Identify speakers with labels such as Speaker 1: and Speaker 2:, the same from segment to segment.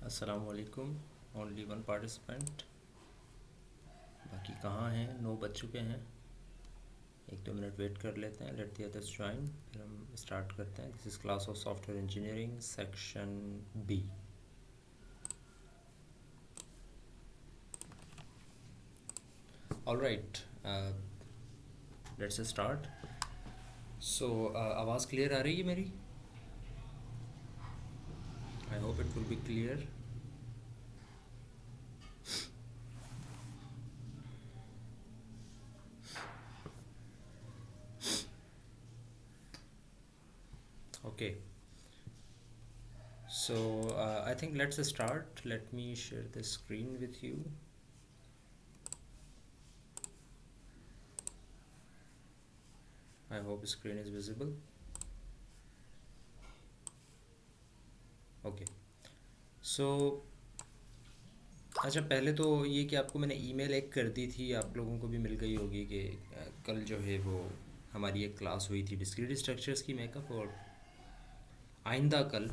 Speaker 1: अस्सलामुअलैकुम। Only one participant. बाकी कहाँ हैं? 9 बज चुके हैं। 1-2 मिनट वेट कर लेते हैं। लेट द अदर्स ज्वाइन, फिर हम स्टार्ट करते हैं। This is class of software engineering section B. Alright, let's start. So आवाज़ क्लियर आ रही है मेरी? I hope it will be clear. Okay, so I think let's start. Let me share the screen with you. I hope screen is visible. Okay, so अच्छा, पहले तो ये कि आपको मैंने ईमेल एक कर दी थी, आप लोगों को भी मिल गई होगी कि कल जो है वो हमारी एक क्लास हुई थी डिस्क्रीट स्ट्रक्चर्स की मेकअप, और आइंदा कल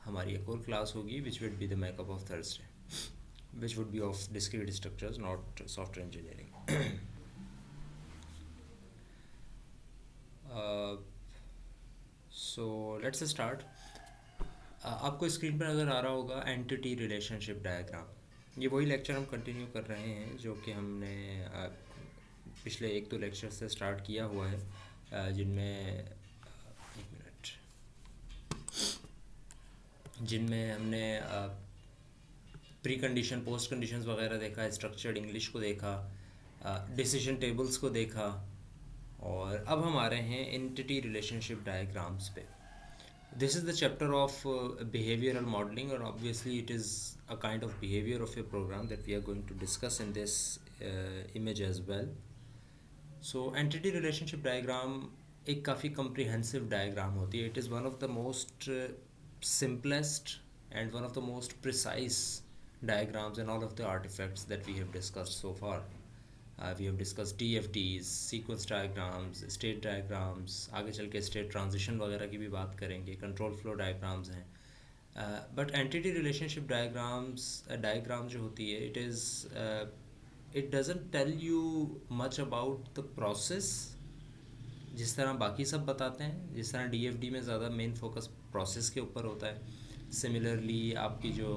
Speaker 1: हमारी एक और क्लास होगी which would be the makeup of Thursday, which would be of discrete structures not software engineering. So let's start. आपको स्क्रीन पर नज़र आ रहा होगा एंटिटी रिलेशनशिप डायग्राम। ये वही लेक्चर हम कंटिन्यू कर रहे हैं जो कि हमने पिछले 1-2 लेक्चर से स्टार्ट किया हुआ है, जिनमें एक मिनट, जिनमें हमने प्री कंडीशन, पोस्ट कंडीशंस वगैरह देखा, स्ट्रक्चर्ड इंग्लिश को देखा, डिसीजन टेबल्स को देखा, और अब हम आ रहे हैं एंटिटी रिलेशनशिप डायग्राम्स पे। This is the chapter of behavioral modeling, or obviously it is a kind of behavior of a program that we are going to discuss in this image as well. So entity relationship diagram एक काफ़ी comprehensive diagram होती है. It is one of the most simplest and one of the most precise diagrams in all of the artifacts that we have discussed so far. We have discussed DFDs, sequence diagrams, state diagrams, आगे चल के state transition वगैरह की भी बात करेंगे, control flow diagrams हैं. But entity relationship diagram जो होती है, it doesn't tell you much about the process जिस तरह बाकी सब बताते हैं. जिस तरह DFD में ज़्यादा मेन फोकस प्रोसेस के ऊपर होता है, सिमिलरली आपकी जो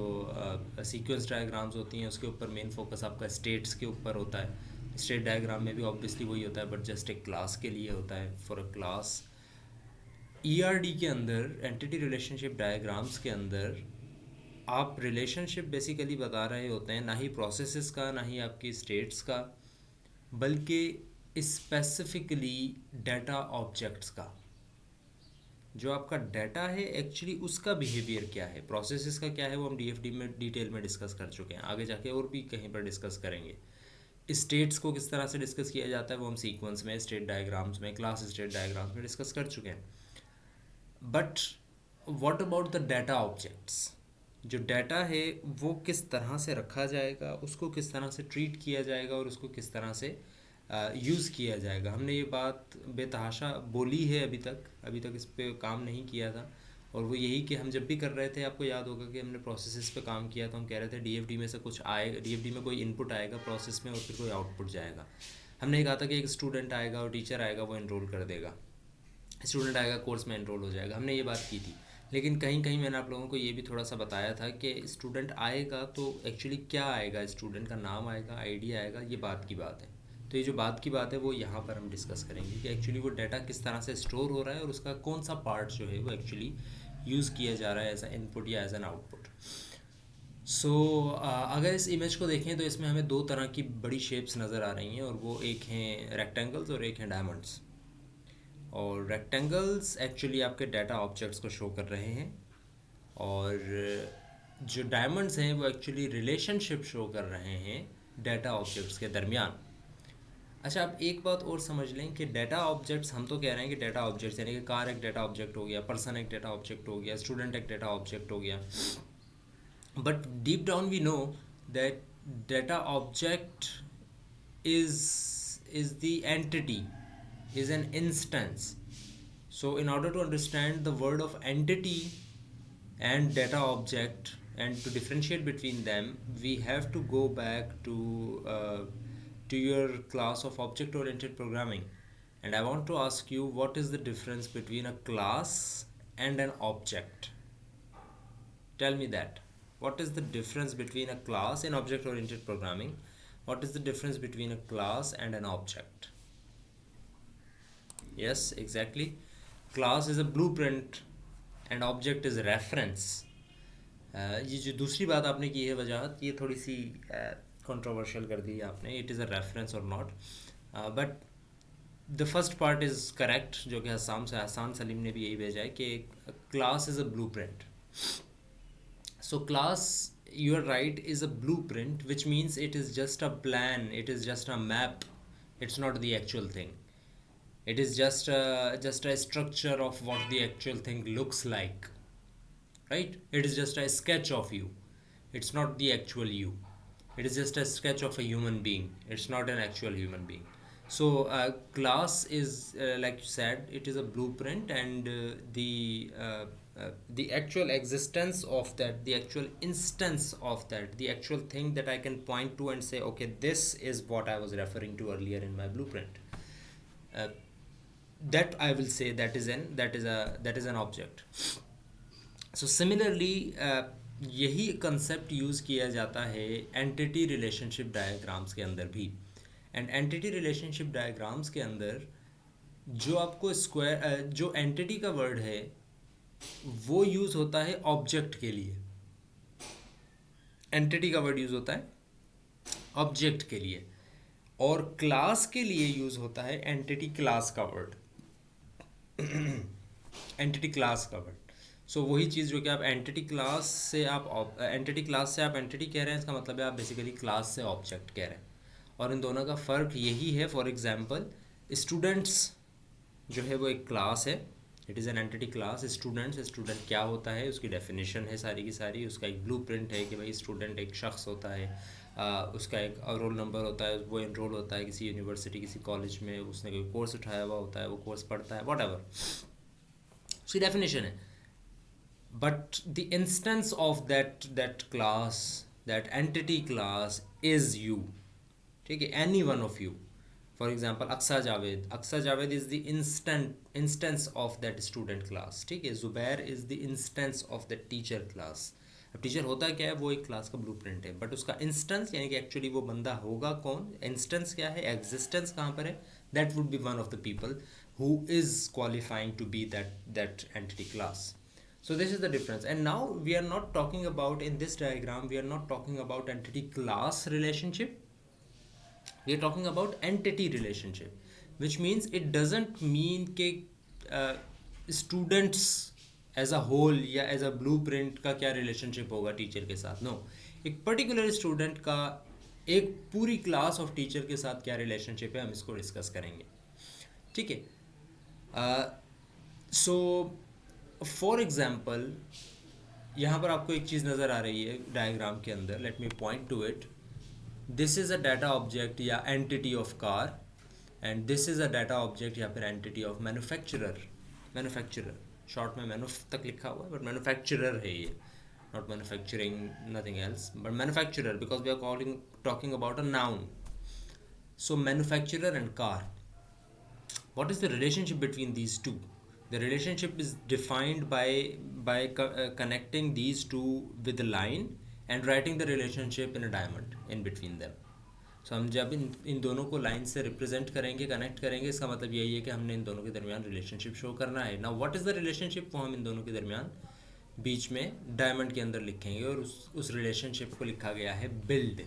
Speaker 1: सीक्वेंस डायग्राम्स होती हैं उसके ऊपर मेन फोकस आपका स्टेट्स के ऊपर होता है. स्टेट डायग्राम में भी ऑब्वियसली वही होता है, बट जस्ट एक क्लास के लिए होता है, फॉर अ क्लास. ERD के अंदर, एंटिटी रिलेशनशिप डायग्राम्स के अंदर, आप रिलेशनशिप बेसिकली बता रहे होते हैं, ना ही प्रोसेसेस का, ना ही आपकी स्टेट्स का, बल्कि स्पेसिफिकली डाटा ऑब्जेक्ट्स का. जो आपका डाटा है एक्चुअली उसका बिहेवियर क्या है, प्रोसेसेस का क्या है, वो हम DFD में डिटेल में डिस्कस कर चुके हैं. आगे जाके और भी कहीं पर डिस्कस करेंगे. स्टेट्स को किस तरह से डिस्कस किया जाता है वो हम सीक्वेंस में, स्टेट डायग्राम्स में, क्लास स्टेट डायग्राम्स में डिस्कस कर चुके हैं. But what about the data objects? जो डाटा है वो किस तरह से रखा जाएगा, उसको किस तरह से ट्रीट किया जाएगा, और उसको किस तरह से यूज़ किया जाएगा. हमने ये बात बेतहाशा बोली है अभी तक इस पर काम नहीं किया था. और वो यही कि हम जब भी कर रहे थे, आपको याद होगा कि हमने प्रोसेसेस पे काम किया, तो हम कह रहे थे DFD में से कुछ आएगा, DFD में कोई इनपुट आएगा प्रोसेस में, और फिर कोई आउटपुट जाएगा. हमने ये कहा था कि एक स्टूडेंट आएगा और टीचर आएगा, वो एनरोल कर देगा, स्टूडेंट आएगा कोर्स में एनरोल हो जाएगा. हमने ये बात की थी. लेकिन कहीं कहीं मैंने आप लोगों को ये भी थोड़ा सा बताया था कि स्टूडेंट आएगा तो एक्चुअली क्या आएगा, स्टूडेंट का नाम आएगा, आईडी आएगा, ये बात की बात है. तो ये जो बात की बात है वो यहाँ पर हम डिस्कस करेंगे कि एक्चुअली वो डाटा किस तरह से स्टोर हो रहा है, और उसका कौन सा पार्ट जो है वो एक्चुअली यूज़ किया जा रहा है एज अ इनपुट या एज एन आउटपुट. सो अगर इस इमेज को देखें तो इसमें हमें 2 तरह की बड़ी शेप्स नज़र आ रही हैं, और वो एक हैं रेक्टेंगल्स और एक हैं डायमंड्स. और रेक्टेंगल्स एक्चुअली आपके डाटा ऑब्जेक्ट्स को शो कर रहे हैं, और जो डायमंड्स हैं वो एक्चुअली रिलेशनशिप शो कर रहे हैं डाटा ऑब्जेक्ट्स के दरमियान. अच्छा, आप एक बात और समझ लें कि डाटा ऑब्जेक्ट्स, हम तो कह रहे हैं कि डाटा ऑब्जेक्ट्स यानी कि कार एक डाटा ऑब्जेक्ट हो गया, पर्सन एक डाटा ऑब्जेक्ट हो गया, स्टूडेंट एक डाटा ऑब्जेक्ट हो गया. But deep down we know that data object is the entity, is an instance. So in order to understand the word of entity and data object and to differentiate between them, we have to go back to your class of object oriented programming, and I want to ask you, what is the difference between a class and an object? Tell me that. What is the difference between a class in object oriented programming? What is the difference between a class and an object? Yes, exactly. Class is a blueprint and object is reference. ये जो दूसरी बात आपने की है वजाहत, ये थोड़ी सी controversial कर दी है आपने, इट इज़ अ रेफरेंस और not, but the first part is correct, जो कि हसान सलीम ने भी यही भेजा है कि class is a blueprint. So class, you are right, is a blueprint, which means it is just a plan, it is just a map, it's not the actual thing. It is just a structure of what the actual thing looks like, right? It is just a sketch of you. It's not the actual you. It is just a sketch of a human being. It's not an actual human being. So class is, like you said, it is a blueprint, and the actual existence of that, the actual instance of that, the actual thing that I can point to and say, okay, this is what I was referring to earlier in my blueprint. That I will say that is an object. So similarly, यही concept use किया जाता है entity relationship diagrams के अंदर भी. And entity relationship diagrams के अंदर जो आपको स्क्वायर, जो एंटिटी का वर्ड है वो यूज़ होता है ऑब्जेक्ट के लिए. एंटिटी का वर्ड यूज़ होता है ऑब्जेक्ट के लिए, और क्लास के लिए यूज़ होता है एंटिटी क्लास का वर्ड. एंटिटी क्लास का वर्ड. सो वही चीज़ जो कि आप एंटिटी क्लास से आप एंटिटी कह रहे हैं, इसका मतलब है आप बेसिकली क्लास से ऑब्जेक्ट कह रहे हैं, और इन दोनों का फ़र्क यही है. फॉर एग्जांपल, स्टूडेंट्स जो है वो एक क्लास है, it is an entity class. Student क्या होता है, उसकी डेफिनेशन है सारी की सारी, उसका एक ब्लूप्रिंट है कि भाई स्टूडेंट एक शख्स होता है, उसका एक रोल नंबर होता है, वो एनरोल होता है किसी यूनिवर्सिटी, किसी कॉलेज में, उसने कोई कोर्स उठाया हुआ होता है, वो कोर्स पढ़ता है, वॉट एवर, उसकी डेफिनेशन है. But the instance of that class, that entity class is you. ठीक है, any one of you. For example, Aqsa Javed is the instance of that student class. ठीक है, Zubair is the instance of the teacher class. अब teacher होता क्या है, वो एक क्लास का ब्लूप्रिंट है, बट उसका इंस्टेंस यानी कि एक्चुअली वो बंदा होगा कौन, इंस्टेंस क्या है, एग्जिस्टेंस कहाँ पर है, that would B one of the people who is qualifying to be that entity class. So this is the difference. And now we are not talking about, in this diagram, we are not talking about entity class relationship. We are talking about entity relationship, which means it doesn't mean कि students as a whole या as a blueprint का क्या relationship होगा teacher के साथ. No, एक particular student का एक पूरी class of teacher के साथ क्या relationship है, हम इसको discuss करेंगे. ठीक है. So फॉर एग्ज़ाम्पल, यहाँ पर आपको एक चीज़ नज़र आ रही है डायग्राम के अंदर. Let me point to it. This is a data object या entity of car, and this is a data object या फिर एंटिटी ऑफ मैन्युफैक्चरर. शॉर्ट में मैनुफ तक लिखा हुआ है, बट मैन्युफैक्चरर है ये, not manufacturing, nothing else, but manufacturer, because we are talking about a noun. So manufacturer and car, what is the relationship between these two? The relationship is defined by connecting these two with a line and writing the relationship in a diamond in between them. So हम जब इन दोनों को line से represent करेंगे, connect करेंगे, इसका मतलब यही है कि हमने इन दोनों के दरमियान रिलेशनशिप शो करना है. Now what is the relationship, वो हम इन दोनों के दरमियान बीच में डायमंड के अंदर लिखेंगे, और उस रिलेशनशिप को लिखा गया है बिल्ड.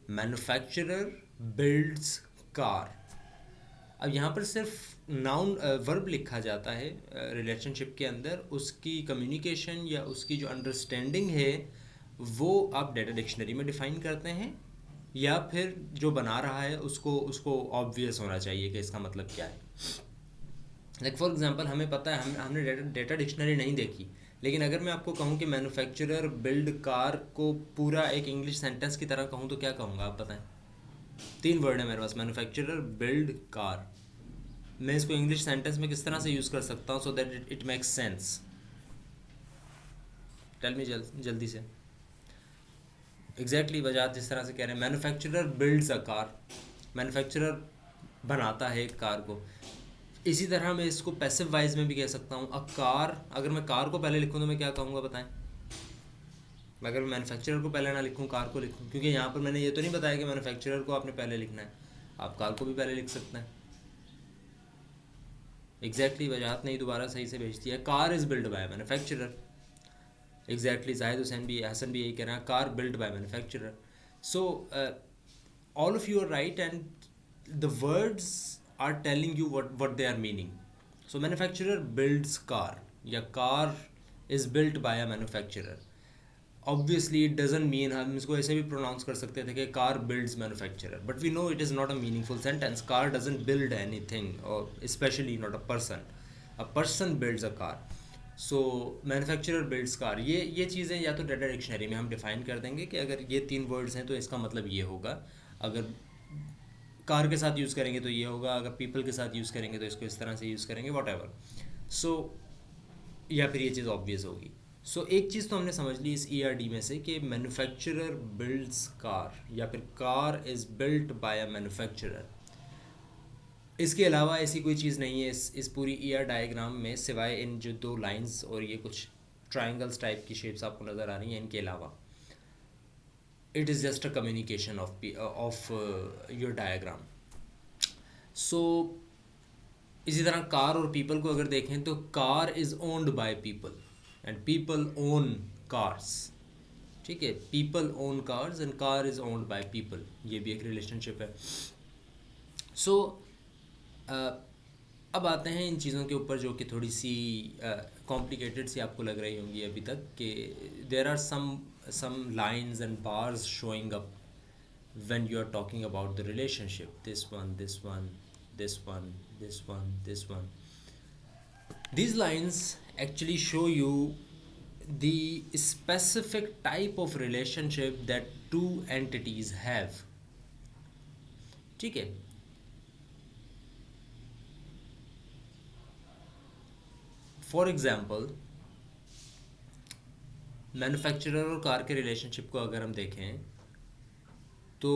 Speaker 1: Manufacturer builds car. अब यहाँ पर सिर्फ नाउन वर्ब लिखा जाता है रिलेशनशिप के अंदर, उसकी कम्युनिकेशन या उसकी जो अंडरस्टैंडिंग है वो आप डेटा डिक्शनरी में डिफ़ाइन करते हैं, या फिर जो बना रहा है उसको ऑब्वियस होना चाहिए कि इसका मतलब क्या है. लाइक फॉर एग्जांपल, हमें पता है, हमने डेटा डिक्शनरी नहीं देखी, लेकिन अगर मैं आपको कहूँ कि मैन्युफैक्चरर बिल्ड कार को पूरा एक इंग्लिश सेंटेंस की तरह कहूँ तो क्या कहूँगा, आप बताएं. 3 वर्ड है मेरे पास, मैन्युफैक्चरर बिल्ड कार. मैं इसको इंग्लिश सेंटेंस में किस तरह से यूज़ कर सकता हूँ so that it makes sense. Tell me जल्दी से। एग्जैक्टली वजह जिस तरह से कह रहे हैं, manufacturer builds a car, manufacturer बनाता है एक कार को। इसी तरह मैं इसको पैसिव वाइज में भी कह सकता हूँ। अ कार, अगर मैं कार को पहले लिखूँ तो मैं क्या कहूँगा बताएं? मैं अगर मैन्युफैक्चरर को पहले ना लिखूँ, कार को लिखूँ, क्योंकि यहाँ पर मैंने ये तो नहीं बताया कि मैन्युफैक्चरर को आपने पहले लिखना है, आप कार को भी पहले लिख सकते हैं। एग्जैक्टली वजाहत ने ही दोबारा सही से भेज दिया, car is build by manufacturer. Exactly Zahid Hussain भी, हसन भी यही कह रहा है, car build by manufacturer. So all of you are right, and the words are telling you what they are meaning. So manufacturer builds car, या car is built by a manufacturer. Obviously it doesn't mean, हम इसको ऐसे भी pronounce कर सकते थे कि car builds manufacturer, but we know it is not a meaningful sentence. Car doesn't build anything, or especially not a person. A person builds a car. So manufacturer builds car, ये चीज़ें या तो data dictionary में हम define कर देंगे कि अगर ये 3 वर्ड्स हैं तो इसका मतलब ये होगा, अगर कार के साथ यूज़ करेंगे तो ये होगा, अगर पीपल के साथ यूज़ करेंगे तो इसको इस तरह से यूज़ करेंगे, वॉट एवर। सो या फिर ये चीज़ ऑब्वियस होगी। सो एक चीज़ तो हमने समझ ली इस ERD में से कि मैन्युफैक्चरर बिल्ड्स कार, या फिर car is built by a manufacturer. इसके अलावा ऐसी कोई चीज़ नहीं है इस पूरी ER डायग्राम में, सिवाय इन जो 2 लाइंस और ये कुछ ट्राइंगल्स टाइप की शेप्स आपको नज़र आ रही हैं, इनके अलावा it is just a communication of your diagram. So इसी तरह कार और पीपल को अगर देखें तो car is owned by people and people own cars. ठीक है, people own cars and car is owned by people, ये भी एक रिलेशनशिप है। सो अब आते हैं इन चीज़ों के ऊपर जो कि थोड़ी सी कॉम्प्लिकेटेड सी आपको लग रही होंगी अभी तक, कि there are some lines and bars showing up when you are talking about the relationship. This one, this one, this one, this one, this one. These lines actually show you the specific type of relationship that two entities have. ठीक है, for example manufacturer और car के relationship को अगर हम देखें तो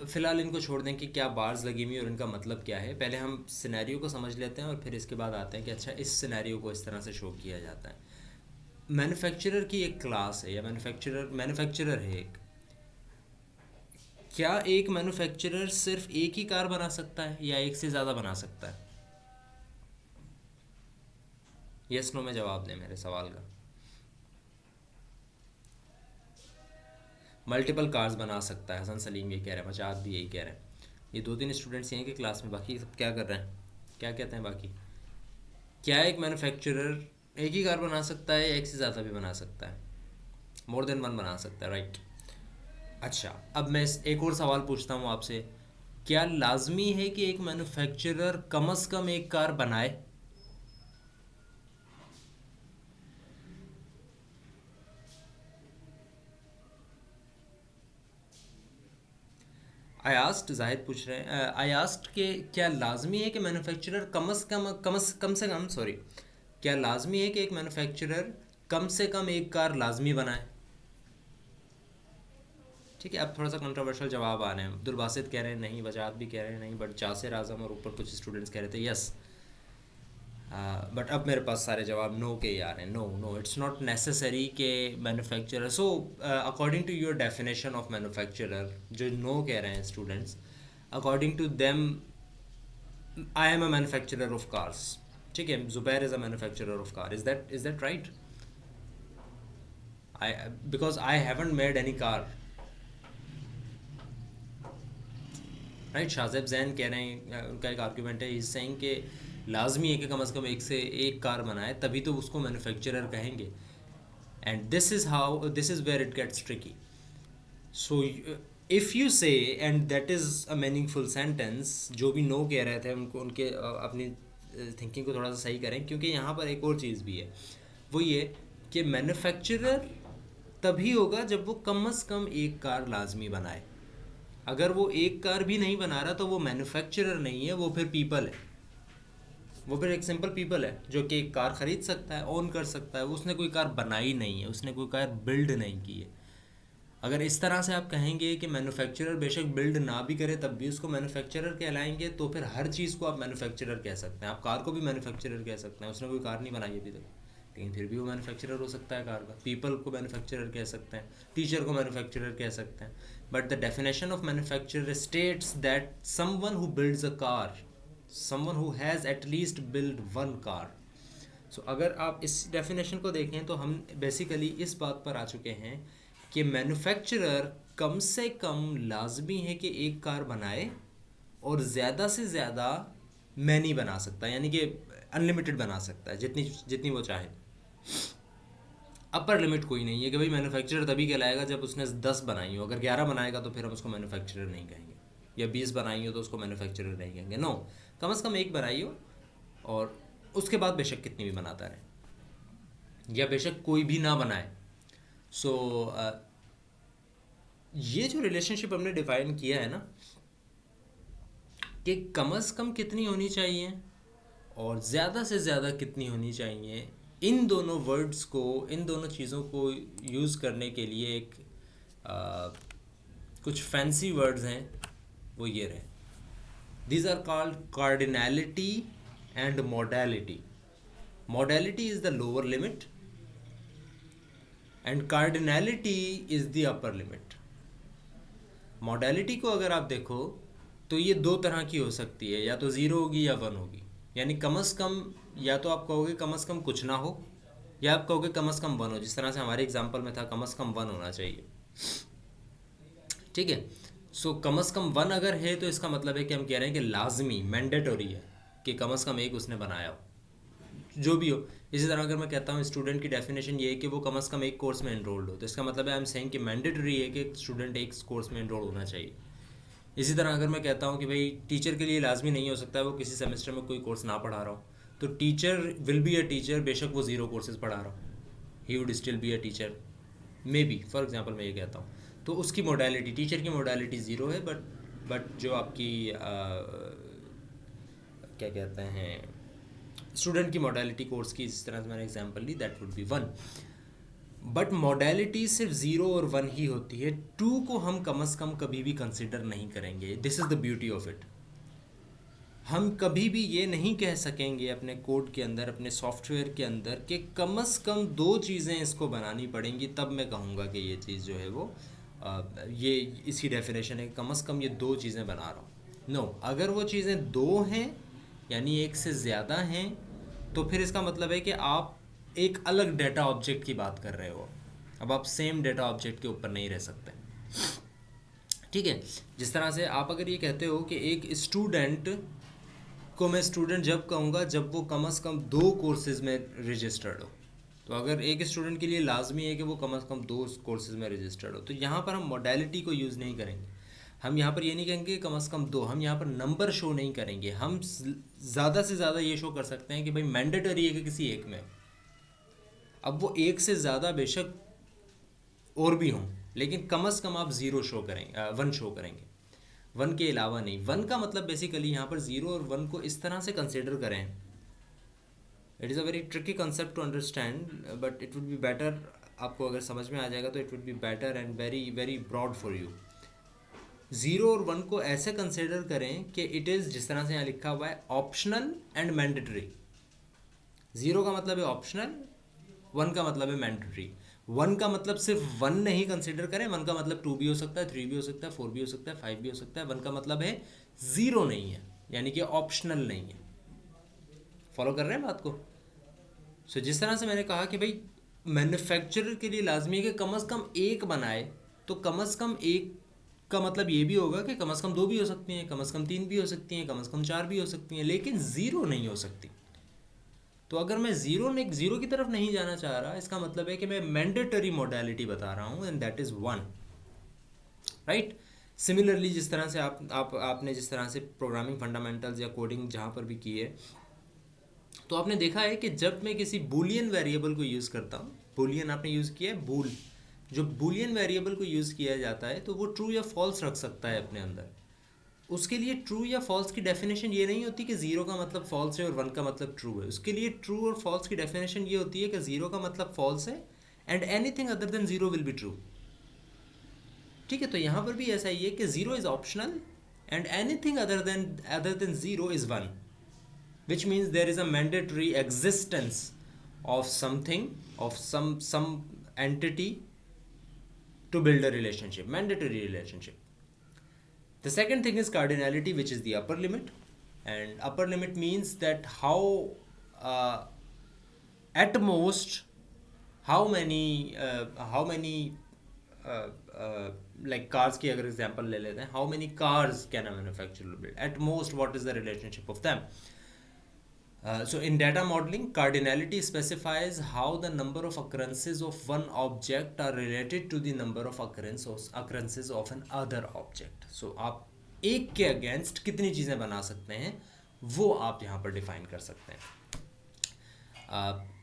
Speaker 1: फ़िलहाल इनको छोड़ दें कि क्या बार्स लगी हुई और इनका मतलब क्या है। पहले हम सिनेरियो को समझ लेते हैं और फिर इसके बाद आते हैं कि अच्छा इस सिनेरियो को इस तरह से शो किया जाता है। मैन्युफैक्चरर की एक क्लास है, या मैन्युफैक्चरर है एक। क्या एक मैन्युफैक्चरर सिर्फ एक ही कार बना सकता है या एक से ज़्यादा बना सकता है? यस नो में जवाब दें मेरे सवाल का। मल्टीपल कार्स बना सकता है, हसन सलीम ये कह रहे हैं, मजाक भी यही कह रहे हैं। ये 2-3 स्टूडेंट्स हैं कि क्लास में, बाकी सब क्या कर रहे हैं, क्या कहते हैं बाकी? क्या एक मैन्युफैक्चरर एक ही कार बना सकता है या एक से ज़्यादा भी बना सकता है? मोर देन वन बना सकता है, राइट। अच्छा, अब मैं एक और सवाल पूछता हूँ आपसे, क्या लाजमी है कि एक मैन्युफैक्चरर कम से कम एक कार बनाए? आई आस्ट, जाहिद पूछ रहे हैं, आई आस्ट के क्या लाजमी है कि मैन्युफैक्चरर कम से कम सॉरी, क्या लाजमी है कि एक मैन्युफैक्चरर कम से कम एक कार लाजमी बनाए? ठीक है, अब थोड़ा सा कंट्रोवर्शियल जवाब आ रहे हैं। अब्दुल बासित कह रहे हैं नहीं, वजाहत भी कह रहे हैं नहीं, बट जासिर आजम और ऊपर कुछ स्टूडेंट्स कह रहे थे यस। बट अब मेरे पास सारे जवाब नो के ही आ रहे हैं। नो, इट्स नॉट नेसेसरी के manufacturer. So according to your definition of manufacturer, जो नो कह रहे हैं students, according to them I am a manufacturer of cars. ठीक है, Zubair is a manufacturer of car, is that right? Because I haven't made any car, right. Shahzaib Jain कह रहे हैं, उनका एक आर्ग्यूमेंट है, इज सेइंग कि लाजमी है कि कम से कम एक से एक कार बनाए, तभी तो उसको मैन्युफैक्चरर कहेंगे। And this is where it gets tricky. So if you say, and that is a meaningful sentence, जो भी नो कह रहे थे उनको उनके अपनी थिंकिंग को थोड़ा सा सही करें, क्योंकि यहाँ पर एक और चीज़ भी है, वो ये कि मैन्युफैक्चरर तभी होगा जब वो कम से कम एक कार लाजमी बनाए। अगर वो एक कार भी नहीं बना रहा तो वो मैन्युफैक्चरर नहीं है, वो फिर पीपल है। वो फिर एक सिंपल पीपल है जो कि एक कार खरीद सकता है, ओन कर सकता है, उसने कोई कार बनाई नहीं है, उसने कोई कार बिल्ड नहीं की है। अगर इस तरह से आप कहेंगे कि मैन्युफैक्चरर बेशक बिल्ड ना भी करे तब भी उसको मैन्युफैक्चरर कहलाएंगे, तो फिर हर चीज़ को आप मैन्युफैक्चरर कह सकते हैं। आप कार को भी मैन्युफैक्चरर कह सकते हैं, उसने कोई कार नहीं बनाई अभी तक, लेकिन फिर भी वो मैन्युफैक्चरर हो सकता है कार का। पीपल को मैन्युफैक्चरर कह सकते हैं, टीचर को मैन्युफैक्चरर कह सकते हैं। But the definition of manufacturer states that someone who builds a car, someone who has at least build one car. So अगर आप इस डेफिनेशन को देखें तो हम बेसिकली इस बात पर आ चुके हैं कि मैन्युफैक्चरर कम से कम लाजमी है कि एक कार बनाए और ज़्यादा से ज़्यादा मैनी बना सकता है, यानी कि अनलिमिटेड बना सकता है, जितनी जितनी वो चाहे। अपर लिमिट कोई नहीं है कि भाई मैन्युफैक्चरर तभी कहलाएगा जब उसने 10 बनाई हो। अगर 11 बनाएगा तो फिर हम उसको मैन्युफैक्चरर नहीं कहेंगे, या 20 बनाई हो तो उसको मैन्युफैक्चरर नहीं कहेंगे। नो, कम से कम एक बनाई हो, और उसके बाद बेशक कितनी भी बनाता रहे, या बेशक कोई भी ना बनाए। सो ये जो रिलेशनशिप हमने डिफाइन किया है ना, कि कम से कम कितनी होनी चाहिए और ज़्यादा से ज़्यादा कितनी होनी चाहिए, इन दोनों वर्ड्स को, इन दोनों चीज़ों को यूज़ करने के लिए एक कुछ फैंसी वर्ड्स हैं, वो ये रहे। These are called cardinality and modality. Modality is the lower limit and cardinality is the upper limit. Modality को अगर आप देखो तो ये दो तरह की हो सकती है, या तो 0 होगी या 1 होगी। यानी कम से कम, या तो आप कहोगे कम से कम कुछ ना हो, या आप कहोगे कम से कम 1 हो, जिस तरह से हमारे एग्जाम्पल में था कम से कम 1 होना चाहिए। ठीक है। सो कम से कम 1 अगर है तो इसका मतलब है कि हम कह रहे हैं कि लाजमी, मैंडेटरी है कि कम से कम एक उसने बनाया हो, जो भी हो। इसी तरह अगर मैं कहता हूँ स्टूडेंट की डेफिनेशन ये है कि वो कम से कम एक कोर्स में एनरोल्ड हो, तो इसका मतलब है आई एम सेइंग कि मैंडेटरी है कि स्टूडेंट एक कोर्स में एनरोल होना चाहिए। इसी तरह अगर मैं कहता हूँ कि भाई टीचर के लिए लाजमी नहीं हो सकता है वो किसी सेमेस्टर में कोई कोर्स ना पढ़ा रहा हो, तो teacher will be a teacher बेशक वो 0 कोर्सेज पढ़ा रहा हो, he would still be a teacher, may be, for example मैं ये कहता हूँ। तो उसकी मोडालिटी, टीचर की मोडालिटी 0 है, बट जो आपकी क्या कहते हैं स्टूडेंट की मोडालिटी कोर्स की, जिस तरह से मैंने एग्जांपल ली, that would be 1। But modality सिर्फ 0 और 1 ही होती है, 2 को हम कम से कम कभी भी कंसिडर नहीं करेंगे। This is the beauty of it. हम कभी भी ये नहीं कह सकेंगे अपने कोड के अंदर, अपने सॉफ्टवेयर के अंदर, कि कम से कम 2 चीज़ें इसको बनानी पड़ेंगी तब मैं कहूँगा कि ये चीज़ जो है वो ये इसकी डेफिनेशन है, कम से कम ये 2 चीज़ें बना रहा हूँ। नो, अगर वो चीज़ें 2 हैं यानी एक से ज़्यादा हैं, तो फिर इसका मतलब है कि आप एक अलग डेटा ऑब्जेक्ट की बात कर रहे हो। अब आप सेम डेटा ऑब्जेक्ट के ऊपर नहीं रह सकते। ठीक है। जिस तरह से आप अगर ये कहते हो कि एक स्टूडेंट को मैं स्टूडेंट जब कहूँगा जब वो कम से कम 2 कोर्सेज में रजिस्टर्ड हो, तो अगर एक स्टूडेंट के लिए लाजमी है कि वो कम से कम 2 कोर्सेज में रजिस्टर्ड हो, तो यहाँ पर हम मोडालिटी को यूज़ नहीं करेंगे। हम यहाँ पर ये नहीं कहेंगे कम से कम 2, हम यहाँ पर नंबर शो नहीं करेंगे। हम ज़्यादा से ज़्यादा ये शो कर सकते हैं कि भाई मैंडेटरी है कि किसी एक में। अब वो एक से ज़्यादा बेशक और भी हों, लेकिन कम से कम आप 0 शो करेंगे, 1 शो करेंगे, 1 के अलावा नहीं। 1 का मतलब बेसिकली यहाँ पर 0 और 1 को इस तरह से कंसिडर करें। It is a very tricky concept to understand, but it would be better, आपको अगर समझ में आ जाएगा तो it would be better and very very broad for you. 0 और 1 को ऐसे कंसिडर करें कि इट इज़, जिस तरह से यहाँ लिखा हुआ है, ऑप्शनल एंड मैंडेटरी। 0 का मतलब है ऑप्शनल, 1 का मतलब है मैंडेटरी। 1 का मतलब सिर्फ 1 नहीं कंसिडर करें, 1 का मतलब 2 भी हो सकता है, 3 भी हो सकता है, 4 भी हो सकता है, 5 भी हो सकता है। 1 का मतलब है 0 नहीं है, यानी कि ऑप्शनल नहीं है। फॉलो कर रहे हैं बात को? सो जिस तरह से मैंने कहा कि भाई मैन्युफैक्चरर के लिए लाजमी है कि कम से कम एक बनाए, तो कम से कम एक का मतलब ये भी होगा कि कम से कम 2 भी हो सकती हैं, कम से कम 3 भी हो सकती हैं, कम से कम 4 भी हो सकती हैं, लेकिन 0 नहीं हो सकती। तो अगर मैं 0 की तरफ नहीं जाना चाह रहा, इसका मतलब है कि मैं मैंडेटरी मोडालिटी बता रहा हूँ, and that is 1, right. Similarly जिस तरह से आपने जिस तरह से प्रोग्रामिंग फंडामेंटल्स या कोडिंग जहाँ पर भी की है, तो आपने देखा है कि जब मैं किसी बूलियन वेरिएबल को यूज़ करता हूँ, बूलियन आपने यूज़ किया है, बूल, जो बूलियन वेरिएबल को यूज़ किया जाता है तो वो ट्रू या फॉल्स रख सकता है अपने अंदर। उसके लिए ट्रू या फॉल्स की डेफिनेशन ये नहीं होती कि ज़ीरो का मतलब फॉल्स है और वन का मतलब ट्रू है। उसके लिए ट्रू और फॉल्स की डेफिनेशन ये होती है कि ज़ीरो का मतलब फॉल्स है and anything other than zero will be true. ठीक है, तो यहाँ पर भी ऐसा ही है कि zero is optional and anything other than zero is one, which means there is a mandatory existence of something, of some entity to build a relationship, mandatory relationship. The second thing is cardinality, which is the upper limit, and upper limit means that uh, at most how many uh, uh, like cars की अगर example ले लेते हैं, how many cars can a manufacturer build, at most what is the relationship of them. So in data modeling, cardinality specifies how the number of occurrences of one object are related to the number of occurrences of an other object. So आप एक के against कितनी चीज़ें बना सकते हैं वो आप यहाँ पर डिफाइन कर सकते हैं।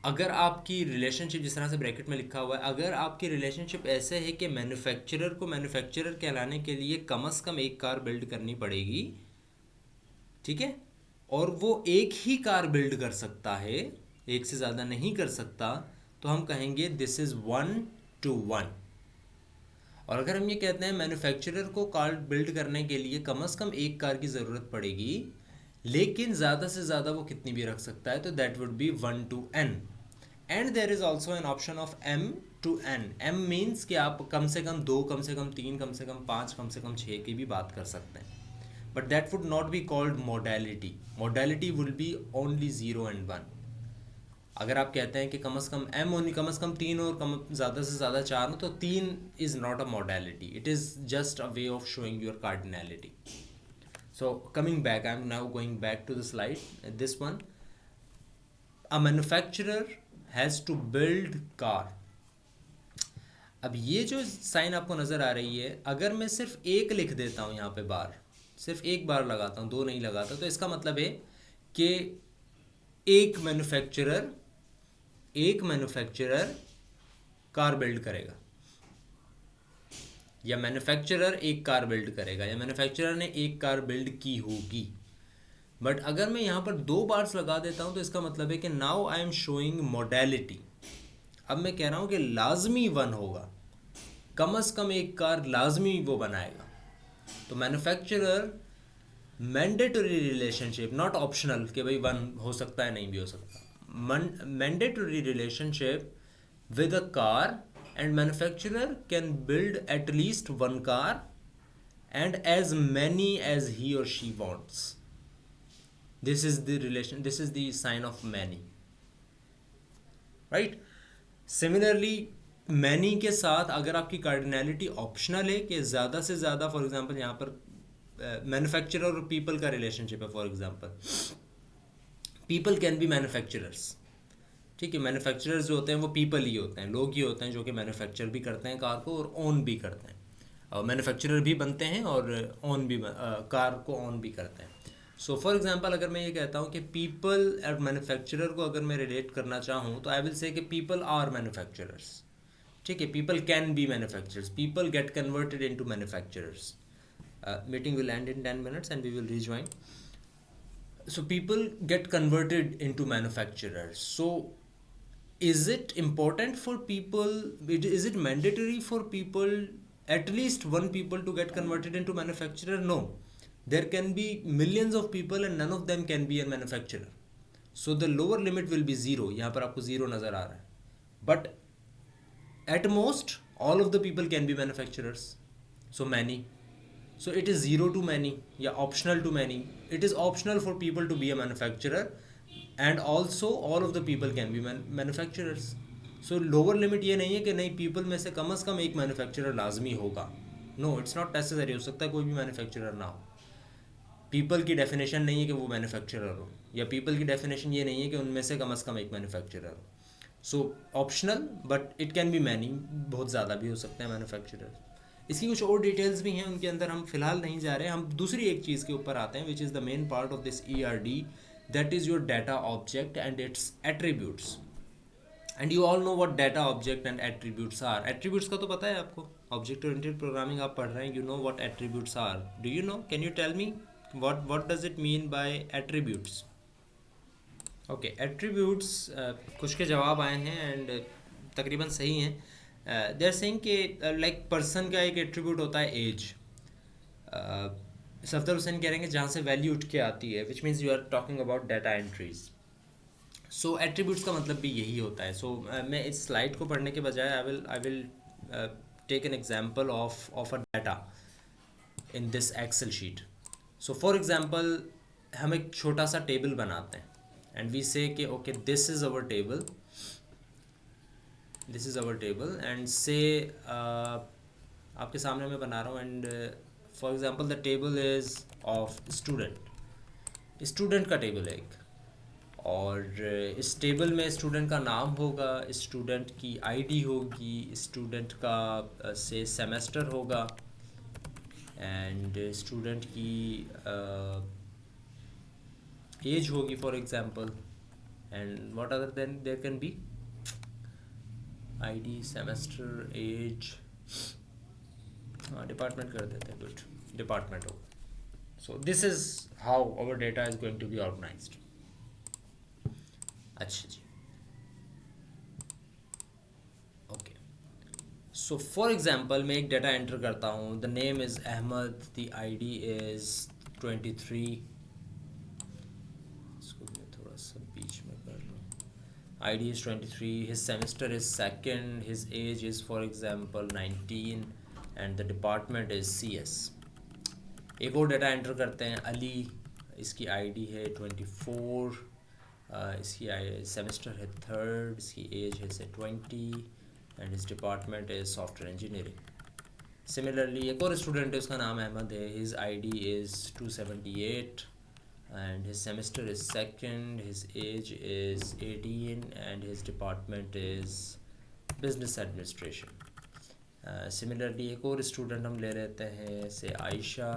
Speaker 1: अगर आपकी रिलेशनशिप जिस तरह से ब्रैकेट में लिखा हुआ है, अगर आपकी रिलेशनशिप ऐसे है कि मैन्युफैक्चरर को मैन्युफैक्चरर कहलाने के लिए कम से कम एक कार बिल्ड करनी पड़ेगी, ठीक है, और वो एक ही कार बिल्ड कर सकता है, एक से ज़्यादा नहीं कर सकता, तो हम कहेंगे दिस इज़ 1-to-1। और अगर हम ये कहते हैं मैन्युफैक्चरर को कार बिल्ड करने के लिए कम से कम एक कार की ज़रूरत पड़ेगी लेकिन ज़्यादा से ज़्यादा वो कितनी भी रख सकता है, तो that would be 1-to-n। And there is also an option of m-to-n। m means कि आप कम से कम 2, कम से कम 3, कम से कम 5, कम से कम 6 की भी बात कर सकते हैं, but that would not be called modality. Modality will be only 0 and 1. अगर आप कहते हैं कि कम से कम m होनी कम से कम 3 और कम ज़्यादा से ज़्यादा 4 हो, तो 3 is not a modality. It is just a way of showing your cardinality. So coming back, I am now going back to the slide. This one, a manufacturer has to build car. अब ये जो sign आपको नज़र आ रही है, अगर मैं सिर्फ एक लिख देता हूँ यहाँ पे बार, सिर्फ एक बार लगाता हूँ, 2 नहीं लगाता, तो इसका मतलब है कि एक मैन्युफैक्चरर कार बिल्ड करेगा, या मैन्युफैक्चरर एक कार बिल्ड करेगा, या मैन्युफैक्चरर ने एक कार बिल्ड की होगी। बट अगर मैं यहाँ पर 2 बार्स लगा देता हूँ तो इसका मतलब है कि now I am showing modality. अब मैं कह रहा हूँ कि लाजमी 1 होगा, कम से कम एक कार लाजमी वो बनाएगा। तो manufacturer mandatory relationship, not optional कि भाई 1 हो सकता है नहीं भी हो सकता, mandatory relationship with a car, and manufacturer can build at least 1 car and as many as he or she wants. This is the relation, this is the sign of many, right? Similarly, many के साथ अगर आपकी cardinality optional है कि ज़्यादा से ज़्यादा, for example यहाँ पर मैन्युफैक्चरर और पीपल का रिलेशनशिप है, for example people can be manufacturers, ठीक है, मैन्युफैक्चरर्स जो होते हैं वो पीपल ही होते हैं, लोग ही होते हैं जो कि मैन्युफैक्चर भी करते हैं कार को और ओन भी करते हैं, मैन्युफैक्चरर भी बनते हैं और ओन भी कार को ओन भी करते हैं। सो फॉर एग्जांपल अगर मैं ये कहता हूँ कि पीपल और मैन्युफैक्चरर को अगर मैं रिलेट करना चाहूँ तो आई विल से कि पीपल आर मैन्युफैक्चरर्स, ठीक है, people can be manufacturers, people get converted into manufacturers. Meeting will and in 10 minutes and we will rejoin. So people get converted into manufacturers. So is it important for people, is it mandatory for people, at least 1 people to get converted into manufacturer? No, there can be millions of people and none of them can be a manufacturer. So the lower limit will be 0. यहाँ पर आपको 0 नज़र आ रहा है, but at most all of the people can be manufacturers. So many, so it is 0 to many या optional to many. It is optional for people to be a manufacturer and also all of the people can be manufacturers. So lower limit ये नहीं है कि नहीं people में से कम एक manufacturer लाजमी होगा. No, it's not necessary. हो सकता है कोई भी manufacturer ना हो. People की definition नहीं है कि वो manufacturer हो, या people की definition ये नहीं है कि उनमें से कम एक manufacturer हो. So optional but it can be many, बहुत ज़्यादा भी हो सकते हैं manufacturer. इसकी कुछ और डिटेल्स भी हैं, उनके अंदर हम फिलहाल नहीं जा रहे हैं। हम दूसरी एक चीज़ के ऊपर आते हैं which is the main part of this ERD, that is your data object and its attributes. And you all know what data object and attributes are. Attributes का तो पता है आपको, ऑब्जेक्ट ओरिएंटेड प्रोग्रामिंग आप पढ़ रहे हैं, you know what attributes are. Do you know, can you tell me what does it mean by attributes? Okay, attributes, कुछ के जवाब आए हैं एंड तकरीबन सही हैं. दे आर सेइंग कि लाइक पर्सन का एक एट्रीब्यूट होता है एज. सफदर हुसैन कह रहे हैं कि जहाँ से वैल्यू उठ के आती है, which means you are talking about data entries. So attributes का मतलब भी यही होता है. सो मैं इस स्लाइड को पढ़ने के बजाय I will take an example of a data in this Excel sheet. So for example हम एक छोटा सा टेबल बनाते हैं एंड वी से कि okay this is our table, this is our table and से आपके सामने मैं बना रहा हूँ and for example the table is of student. Student का टेबल है एक, और इस टेबल में स्टूडेंट का नाम होगा, स्टूडेंट की आईडी होगी, स्टूडेंट का से सेमेस्टर होगा एंड स्टूडेंट की एज होगी for example. And what other than there can be ID, semester, age, हाँ डिपार्टमेंट कर देते हैं, गुड डिपार्टमेंट होगा. So this is how our data is going to be organized. अच्छा जी, ओके. सो फॉर एग्जांपल मैं एक डाटा एंटर करता हूँ, the name is Ahmed, the ID is 23. इसको मैं थोड़ा सा बीच में कर लूँ. ID is 23, his semester is second, his age is for example 19 and the department is CS. एक और डाटा एंटर करते हैं, अली, इसकी आईडी है 24, इसकी सेमेस्टर है थर्ड, इसकी एज है से 20 and his department is software engineering. Similarly एक और स्टूडेंट है, उसका नाम अहमद है, his ID is 278 and his semester is second, his age is 18 and his department is business administration. Similarly एक और स्टूडेंट हम ले लेते हैं से Ayesha,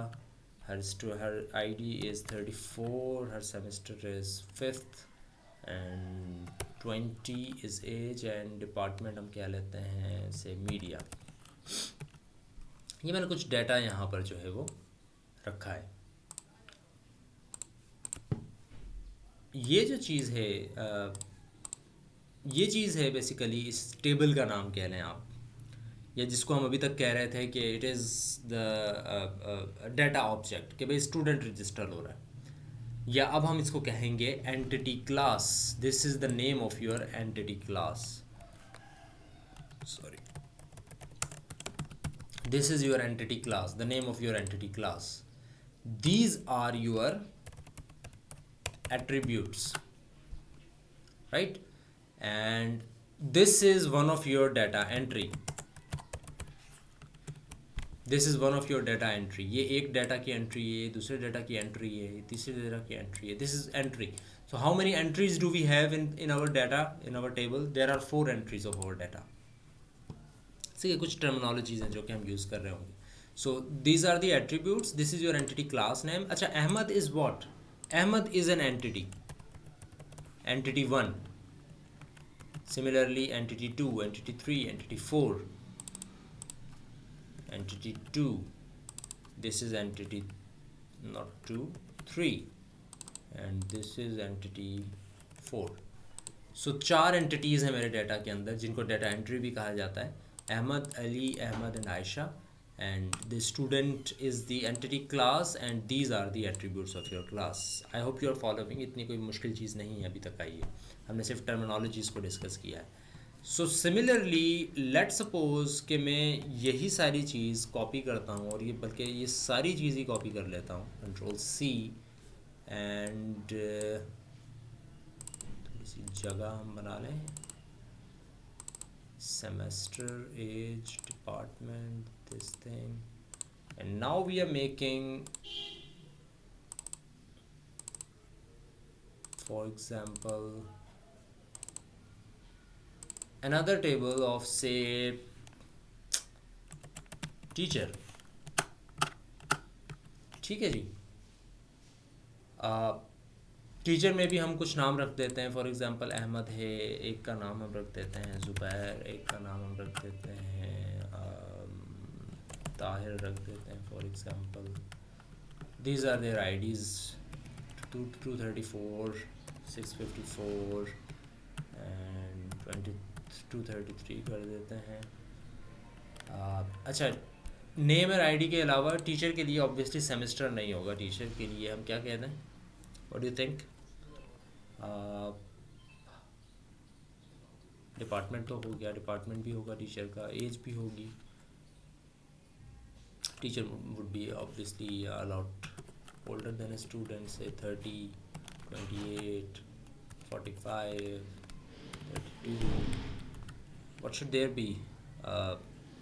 Speaker 1: her ID is 34, her semester is 5th and 20 is age and department हम क्या लेते हैं से मीडिया. ये मैंने कुछ डाटा यहाँ पर जो है वो रखा है. ये जो चीज़ है ये चीज़ है बेसिकली इस टेबल का नाम कह लें आप, या जिसको हम अभी तक कह रहे थे कि it is the data object, कि भाई स्टूडेंट रजिस्टर हो रहा है. या अब हम इसको कहेंगे entity class. This is the name of your entity class. Sorry, this is your entity class, the name of your entity class. These are your attributes, right? And this is one of your data entry. This is one of your data entry. ये एक data की entry है, दूसरे data की entry है, तीसरे data की entry है. This is entry. So how many entries do we have in our data, in our table? There are 4 entries of our data. ठीक है, कुछ टर्मिनोलॉजीज हैं जो कि हम यूज़ कर रहे होंगे. So these are the attributes. This is your entity class name. अच्छा, Ahmad is what? Ahmad is an entity, entity 1. Similarly, entity 2, entity 3, entity 4, entity 2. This is entity not 2, 3, and this is entity 4. So 4 entities हैं मेरे data के अंदर, जिनको data entry भी कहा जाता है. Ahmed, Ali, Ahmed and Ayesha, and the student is the entity class and these are the attributes of your class. I hope you are following. इतनी कोई मुश्किल चीज़ नहीं है अभी तक आई है, हमने सिर्फ टर्मिनोलॉजीज़ को डिस्कस किया है. सो सिमिलरली लेट सपोज कि मैं यही सारी चीज़ कॉपी करता हूँ, और ये बल्कि ये सारी चीज़ ही कॉपी कर लेता हूँ, Ctrl+C, एंड थोड़ी सी जगह हम बना लें, semester, age, department, this thing, and now we are making, for example, another table of say teacher. ठीक है जी. टीचर में भी हम कुछ नाम रख देते हैं, फॉर एग्जांपल अहमद है, एक का नाम हम रख देते हैं ज़ुबैर, एक का नाम हम रख देते हैं ताहिर रख देते हैं for example. These are their IDs. 234, 654 and 233 कर देते हैं. अच्छा, नेम और आईडी के अलावा टीचर के लिए ऑब्वियसली सेमेस्टर नहीं होगा. टीचर के लिए हम क्या कहते हैं, what do you think? Department तो हो गया, डिपार्टमेंट भी होगा टीचर का, एज भी होगी. Teacher would be obviously a lot older than a student, say 30, 28, 45, 32. What should there be?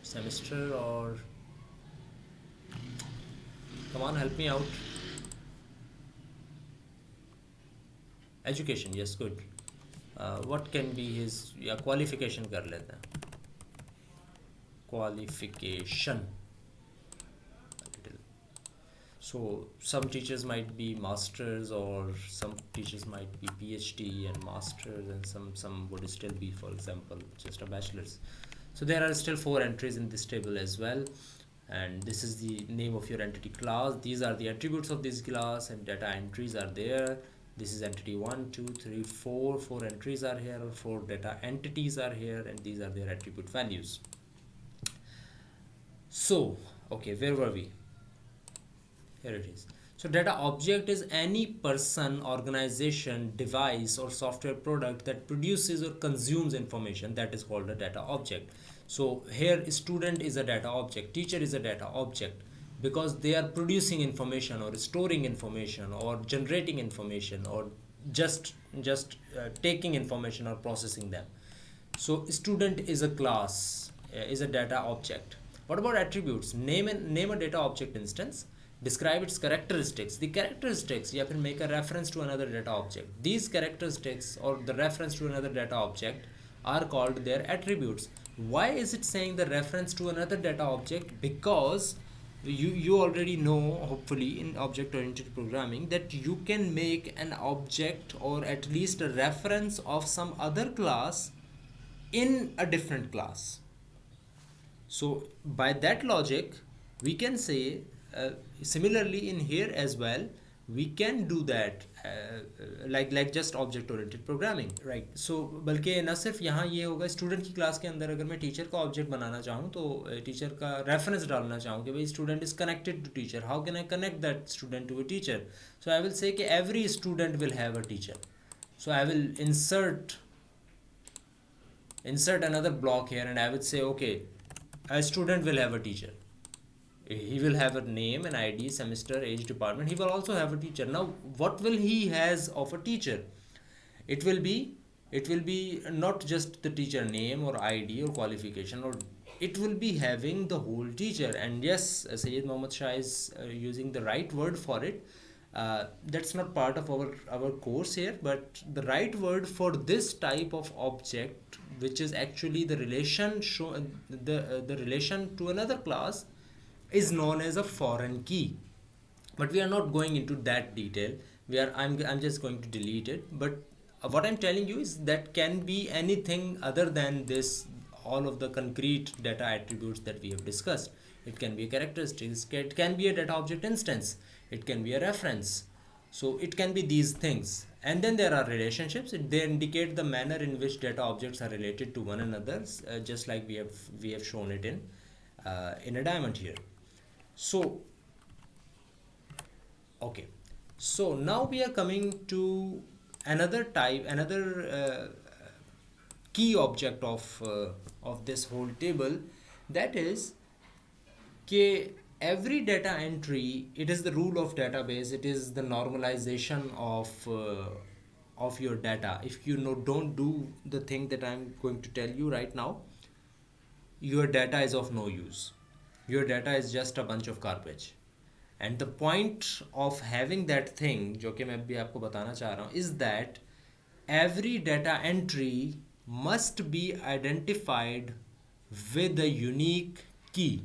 Speaker 1: Semester or come on, help me out. Education, yes, good. What can be his, या qualification कर लेते हैं. Qualification. So some teachers might be masters, or some teachers might be PhD and masters, and some would still be, for example, just a bachelor's. So there are still 4 entries in this table as well, and this is the name of your entity class. These are the attributes of this class, and data entries are there. This is entity 1, 2, 3, 4. 4 entries are here, or 4 data entities are here, and these are their attribute values. So okay, where were we? Here it is. So data object is any person, organization, device or software product that produces or consumes information. That is called a data object. So here student is a data object, teacher is a data object, because they are producing information or storing information or generating information or just taking information or processing them. So student is a class, is a data object. What about attributes? Name a data object instance. Describe its characteristics. The characteristics, या फिर make a reference to another data object. These characteristics or the reference to another data object are called their attributes. Why is it saying the reference to another data object? Because you already know, hopefully, in object oriented programming, that you can make an object or at least a reference of some other class in a different class. So by that logic we can say, similarly in here as well we can do that, like just object oriented programming, right? So बल्कि न सिर्फ यहाँ ये होगा, student की class के अंदर अगर मैं टीचर का ऑब्जेक्ट बनाना चाहूँ तो टीचर का रेफरेंस डालना चाहूँ कि भाई student is connected to teacher, how can I connect that student to a teacher? So I will say कि every student will have a teacher. So I will insert another block here, and I would say, okay, a student will have a teacher. He will have a name, an ID, semester, age, department. He will also have a teacher. Now what will he has of a teacher? It will be not just the teacher name or ID or qualification, or it will be having the whole teacher. And yes, Sayyid Muhammad Shah is using the right word for it. That's not part of our course here, but the right word for this type of object, which is actually the relation the relation to another class, is known as a foreign key. But we are not going into that detail. I'm just going to delete it. But what I'm telling you is that can be anything other than this, all of the concrete data attributes that we have discussed. It can be a characteristic, it can be a data object instance, it can be a reference. So it can be these things. And then there are relationships. They indicate the manner in which data objects are related to one another, just like we have shown it in a diamond here. So okay, so now we are coming to another type, another key object of this whole table, that is कि every data entry, it is the rule of database, it is the normalization of your data. If you don't do the thing that I'm going to tell you right now, your data is of no use. Your data is just a bunch of garbage. And the point of having that thing, जो कि मैं भी आपको बताना चाह रहा हूँ, is that every data entry must be identified with a unique key.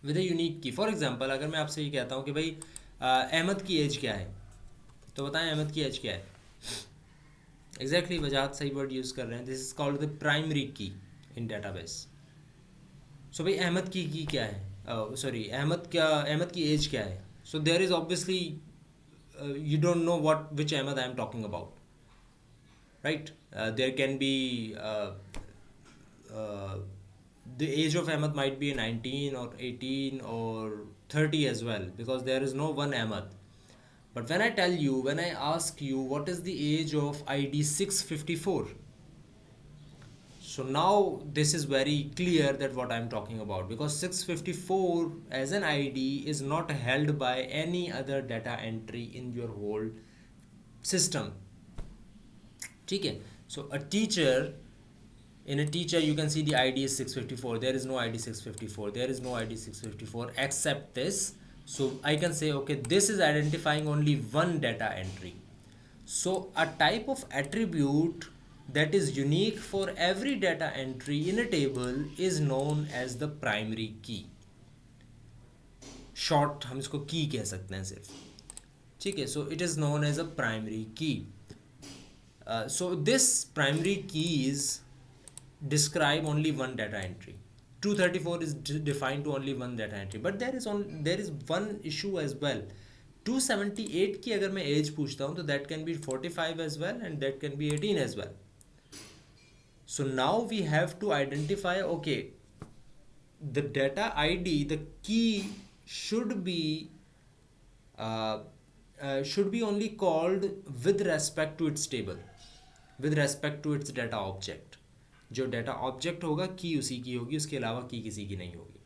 Speaker 1: With a unique key. For example, अगर मैं आपसे ये कहता हूँ कि भाई अहमद की एज क्या है, तो बताएं अहमद की एज क्या है? एग्जैक्टली वजाहत सही वर्ड यूज़ कर रहे हैं. This is called the primary की इन डेटाबेस. सो भाई अहमद की क्या है? सॉरी अहमद की एज क्या है? So there is obviously you don't know which Ahmed I am talking about, right? There can be uh, the age of Ahmed might be 19 or 18 or 30 as well, because there is no one Ahmed. But when I ask you what is the age of ID 654, so now this is very clear that what I am talking about, because 654 as an ID is not held by any other data entry in your whole system. ठीक है. So a teacher, in a teacher you can see the ID is 654. There is no ID 654. There is no ID 654 except this. So I can say, okay, this is identifying only one data entry. So a type of attribute that is unique for every data entry in a table is known as the primary key. Short हम इसको key कह सकते हैं सिर्फ. ठीक है. So it is known as a primary key. So this primary keys describe only one data entry. 234 is defined to only one data entry, but there is one issue as well. 278 की अगर मैं as पूछता हूँ तो that can be 45 as well and that can be 18 as well. So now we have to identify, okay, the data ID, the key should be only called with respect to its table, with respect to its data object. जो data object होगा की उसी की होगी, उसके अलावा की किसी की नहीं होगी.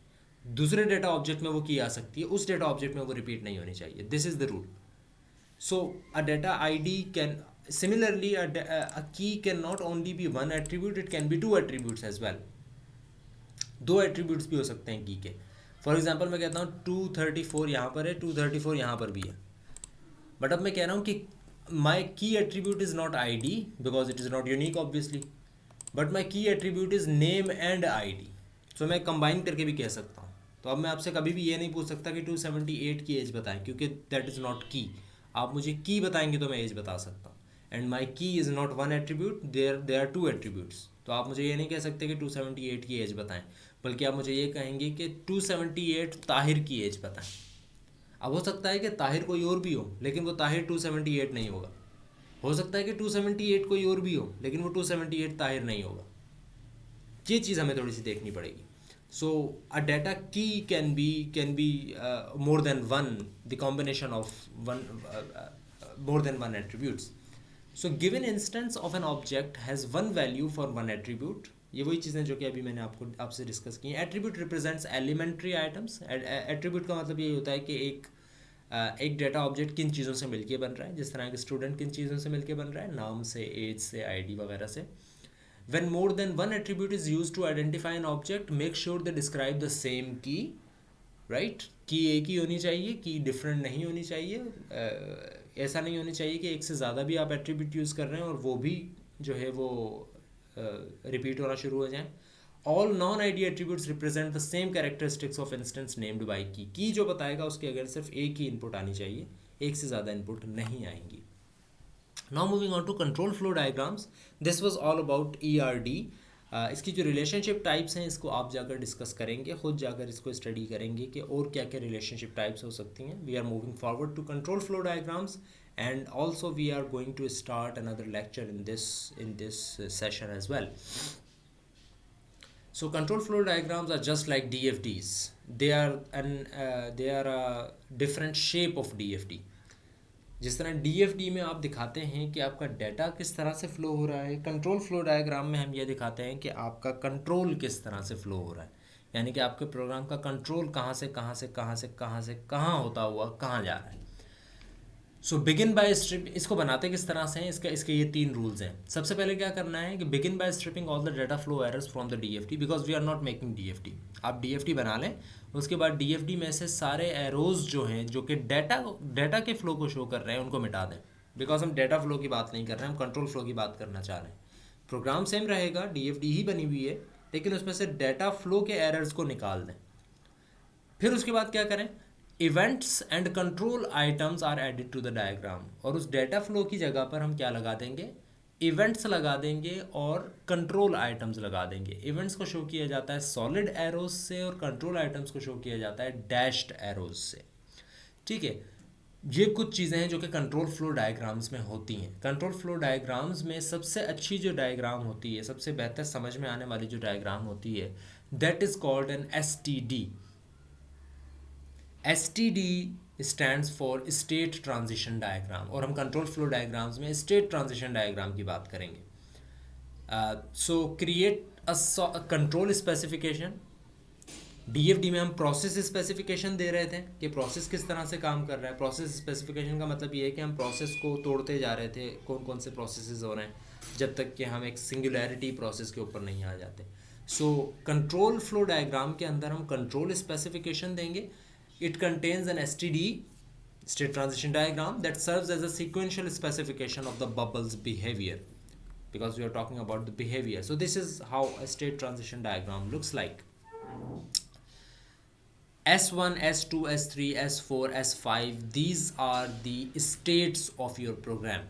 Speaker 1: दूसरे डेटा ऑब्जेक्ट में वो की आ सकती है, उस डेटा ऑब्जेक्ट में वो रिपीट नहीं होनी चाहिए. This is the rule. So a data ID can similarly a key can not only be one attribute, it can be two attributes as well. दो attributes भी हो सकते हैं की के. फॉर एग्जाम्पल मैं कहता हूँ 234 यहाँ पर है, 234 यहाँ पर भी है. बट अब मैं कह रहा हूँ कि my key attribute is not ID because it is not unique obviously, but my key attribute is name and ID. So मैं combine करके भी कह सकता हूँ. तो अब मैं आपसे कभी भी ये नहीं पूछ सकता कि 278 की एज बताएं, क्योंकि that is not key. आप मुझे की बताएंगे तो मैं एज बता सकता हूँ. And my key is not one attribute, there are two attributes. तो आप मुझे ये नहीं कह सकते कि 278 की एज बताएं, बल्कि आप मुझे ये कहेंगे कि 278 ताहिर की एज बताएं. अब हो सकता है कि ताहिर कोई और भी हो लेकिन वो ताहिर 278 नहीं होगा. हो सकता है कि 278 कोई और भी हो लेकिन वो 278 ताहिर नहीं होगा. ये चीज़ हमें थोड़ी सी देखनी पड़ेगी. सो अ डाटा की can be more than one, the combination of one more than one attributes. So given instance of an object has one value for one attribute. ये वही चीज़ें जो कि अभी मैंने आपसे डिस्कस की. Attribute represents elementary items. Attribute का मतलब ये होता है कि एक डाटा ऑब्जेक्ट किन चीज़ों से मिलके बन रहा है. जिस तरह के स्टूडेंट किन चीज़ों से मिलके बन रहा है, नाम से, एज से, आईडी वगैरह से. When more than one attribute is used to identify an object, make sure they describe the same key. Right. की एक ही होनी चाहिए, की डिफरेंट नहीं होनी चाहिए. ऐसा नहीं होनी चाहिए कि एक से ज़्यादा भी आप एट्रीब्यूट यूज़ कर रहे हैं और वो भी जो है वो रिपीट होना शुरू हो जाए. All non ID attributes represent the same characteristics of instance named by की. की जो बताएगा उसके अगर सिर्फ एक ही इनपुट आनी चाहिए, एक से ज़्यादा इनपुट नहीं आएंगी. Now moving on to control flow diagrams. This was all about ERD. इसकी जो रिलेशनशिप टाइप्स हैं इसको आप जाकर डिस्कस करेंगे, खुद जाकर इसको स्टडी करेंगे कि और क्या क्या रिलेशनशिप टाइप्स हो सकती हैं. We are moving forward to control flow diagrams and also we are going to start another lecture in this session as well. So control flow diagrams are just like DFDs. They are a different shape of DFD. जिस तरह DFD में आप दिखाते हैं कि आपका data किस तरह से फ्लो हो रहा है, कंट्रोल फ्लो डायग्राम में हम ये दिखाते हैं कि आपका कंट्रोल किस तरह से फ्लो हो रहा है. यानी कि आपके प्रोग्राम का कंट्रोल कहाँ से कहाँ होता हुआ कहाँ जा रहा है. सो बिगिन बाय स्ट्रिप, इसको बनाते किस तरह से हैं, इसके ये 3 रूल्स हैं. सबसे पहले क्या करना है कि begin by stripping all the data flow errors from the DFD, because we are not making DFD. आप DFD बना लें, उसके बाद DFD में से सारे एरोज जो हैं जो कि डाटा के फ्लो को शो कर रहे हैं उनको मिटा दें. बिकॉज हम डाटा फ्लो की बात नहीं कर रहे हैं, हम कंट्रोल फ्लो की बात करना चाह रहे हैं. प्रोग्राम सेम रहेगा, DFD ही बनी हुई है, लेकिन उसमें से डाटा फ्लो के एरर्स को निकाल दें. फिर उसके बाद क्या करें, events and control items are added to the diagram, और उस डेटा फ्लो की जगह पर हम क्या लगा देंगे, इवेंट्स लगा देंगे और कंट्रोल आइटम्स लगा देंगे। इवेंट्स को शो किया जाता है सॉलिड एरोज से और कंट्रोल आइटम्स को शो किया जाता है डैश्ड एरोज से। ठीक है, ये कुछ चीज़ें हैं जो कि कंट्रोल फ्लो डायग्राम्स में होती हैं। कंट्रोल फ्लो डायग्राम्स में सबसे अच्छी जो डायग्राम होती है, सबसे बेहतर समझ में आने वाली जो डायग्राम होती है, that is called an STD. STD stands for state transition diagram, और हम कंट्रोल फ्लो डायग्राम्स में स्टेट ट्रांजिशन डायग्राम की बात करेंगे। सो create a control specification. DFD में हम प्रोसेस स्पेसिफिकेशन दे रहे थे कि प्रोसेस किस तरह से काम कर रहा है। प्रोसेस स्पेसिफिकेशन का मतलब ये है कि हम प्रोसेस को तोड़ते जा रहे थे, कौन कौन से प्रोसेसेस हो रहे हैं, जब तक कि हम एक सिंगुलैरिटी प्रोसेस के ऊपर नहीं आ जाते। सो कंट्रोल फ्लो डायग्राम के अंदर हम कंट्रोल स्पेसिफिकेशन देंगे। It contains an STD, state transition diagram, that serves as a sequential specification of the bubble's behavior, because we are talking about the behavior. So this is how a state transition diagram looks like. S1, S2, S3, S4, S5, these are the states of your program,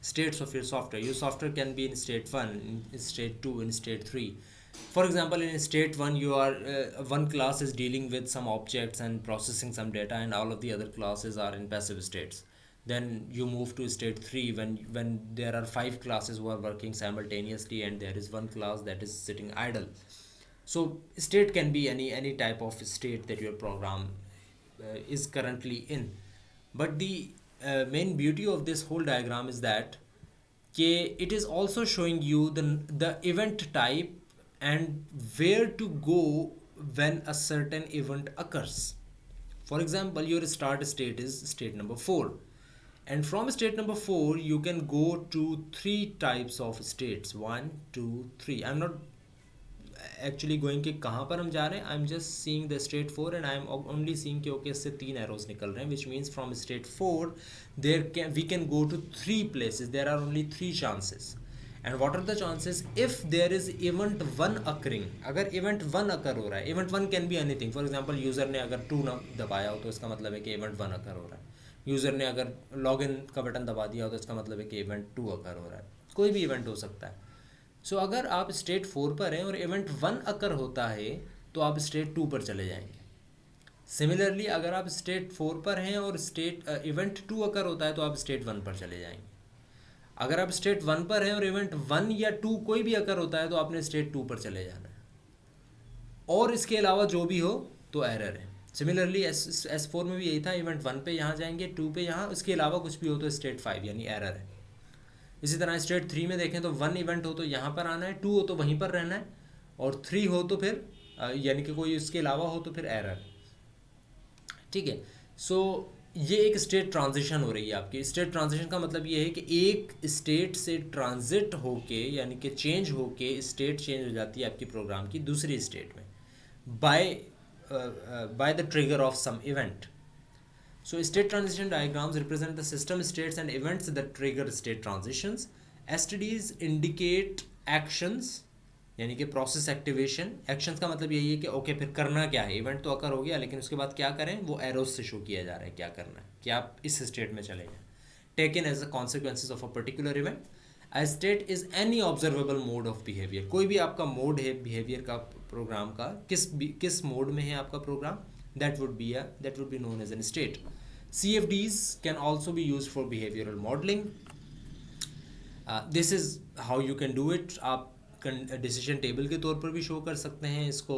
Speaker 1: states of your software. Your software can be in state 1, in state 2, in state 3. For example, in state 1 you are one class is dealing with some objects and processing some data, and all of the other classes are in passive states. Then you move to state 3 when there are 5 classes who are working simultaneously and there is one class that is sitting idle. So state can be any type of state that your program is currently in. But the main beauty of this whole diagram is that it is also showing you the event type and where to go when a certain event occurs. For example, your start state is state number 4, and from state number 4 you can go to 3 types of states, 1 2 3. I'm not actually going कि कहाँ पर हम जा रहे हैं, I'm just seeing the state 4 and I'm only seeing कि okay इससे 3 arrows निकल रहे हैं, which means from state 4 we can go to 3 places. There are only 3 chances. And what are the chances? If there is event 1 occurring, अगर event 1 occur हो रहा है, event 1 can be anything. For example, user ने अगर 2 ना दबाया हो तो इसका मतलब है कि event 1 occur हो रहा है। यूज़र ने अगर login का बटन दबा दिया हो तो इसका मतलब है कि event 2 occur हो रहा है। कोई भी event हो सकता है। सो अगर आप स्टेट 4 पर हैं और इवेंट 1 अकर होता है तो आप स्टेट 2 पर चले जाएंगे। सिमिलरली अगर आप स्टेट 4 पर हैं और इवेंट 2 अकर होता है तो आप स्टेट 1 पर चले जाएंगे। अगर आप स्टेट 1 पर हैं और इवेंट 1 या 2 कोई भी अकर होता है तो आपने स्टेट 2 पर चले जाना है, और इसके अलावा जो भी हो तो एरर है। सिमिलरली S4 में भी यही था, इवेंट 1 पे यहाँ जाएंगे, 2 पे यहाँ, इसके अलावा कुछ भी हो तो स्टेट 5 यानी एरर है। इसी तरह स्टेट 3 में देखें तो 1 इवेंट हो तो यहाँ पर आना है, 2 हो तो वहीं पर रहना है, और 3 हो तो फिर यानी कि कोई इसके अलावा हो तो फिर एरर। ठीक है, सो ये एक स्टेट ट्रांजिशन हो रही है आपकी। स्टेट ट्रांजिशन का मतलब ये है कि एक स्टेट से ट्रांजिट होके यानी कि चेंज होके स्टेट चेंज हो जाती है आपकी प्रोग्राम की दूसरी स्टेट में by the trigger of some event. So state transition diagrams represent the system states and events that trigger state transitions. STDs indicate actions यानी कि प्रोसेस एक्टिवेशन. एक्शंस का मतलब यही है कि ओके फिर करना क्या है. इवेंट तो अकर हो गया लेकिन उसके बाद क्या करें वो एरोज से शो किया जा रहा है क्या करना है, कि आप इस स्टेट में चले जाएं. Taken as the consequences of a particular event. A state is any observable mode of behavior. कोई भी आपका मोड है बिहेवियर का प्रोग्राम का, किस मोड में है आपका programme, that would be known as an state. CFDs can also be used for behavioral modeling. This is how you can do it. आप डिसीजन टेबल के तौर पर भी शो कर सकते हैं इसको.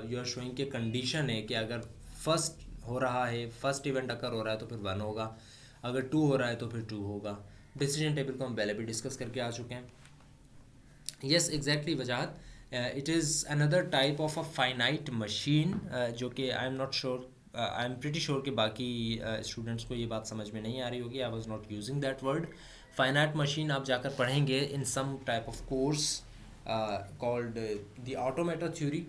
Speaker 1: यू आर शोइंग के कंडीशन है कि अगर फर्स्ट हो रहा है, फर्स्ट इवेंट अकर हो रहा है तो फिर 1 होगा, अगर 2 हो रहा है तो फिर 2 होगा. डिसीजन टेबल को हम पहले भी डिस्कस करके आ चुके हैं. Yes exactly Wajahat. It is another type of a finite machine, जो कि I am not sure, I am pretty sure कि बाकी स्टूडेंट्स को ये बात समझ में नहीं आ रही होगी. I was not using that word. Finite machine आप जाकर पढ़ेंगे in some type of course called the automata theory.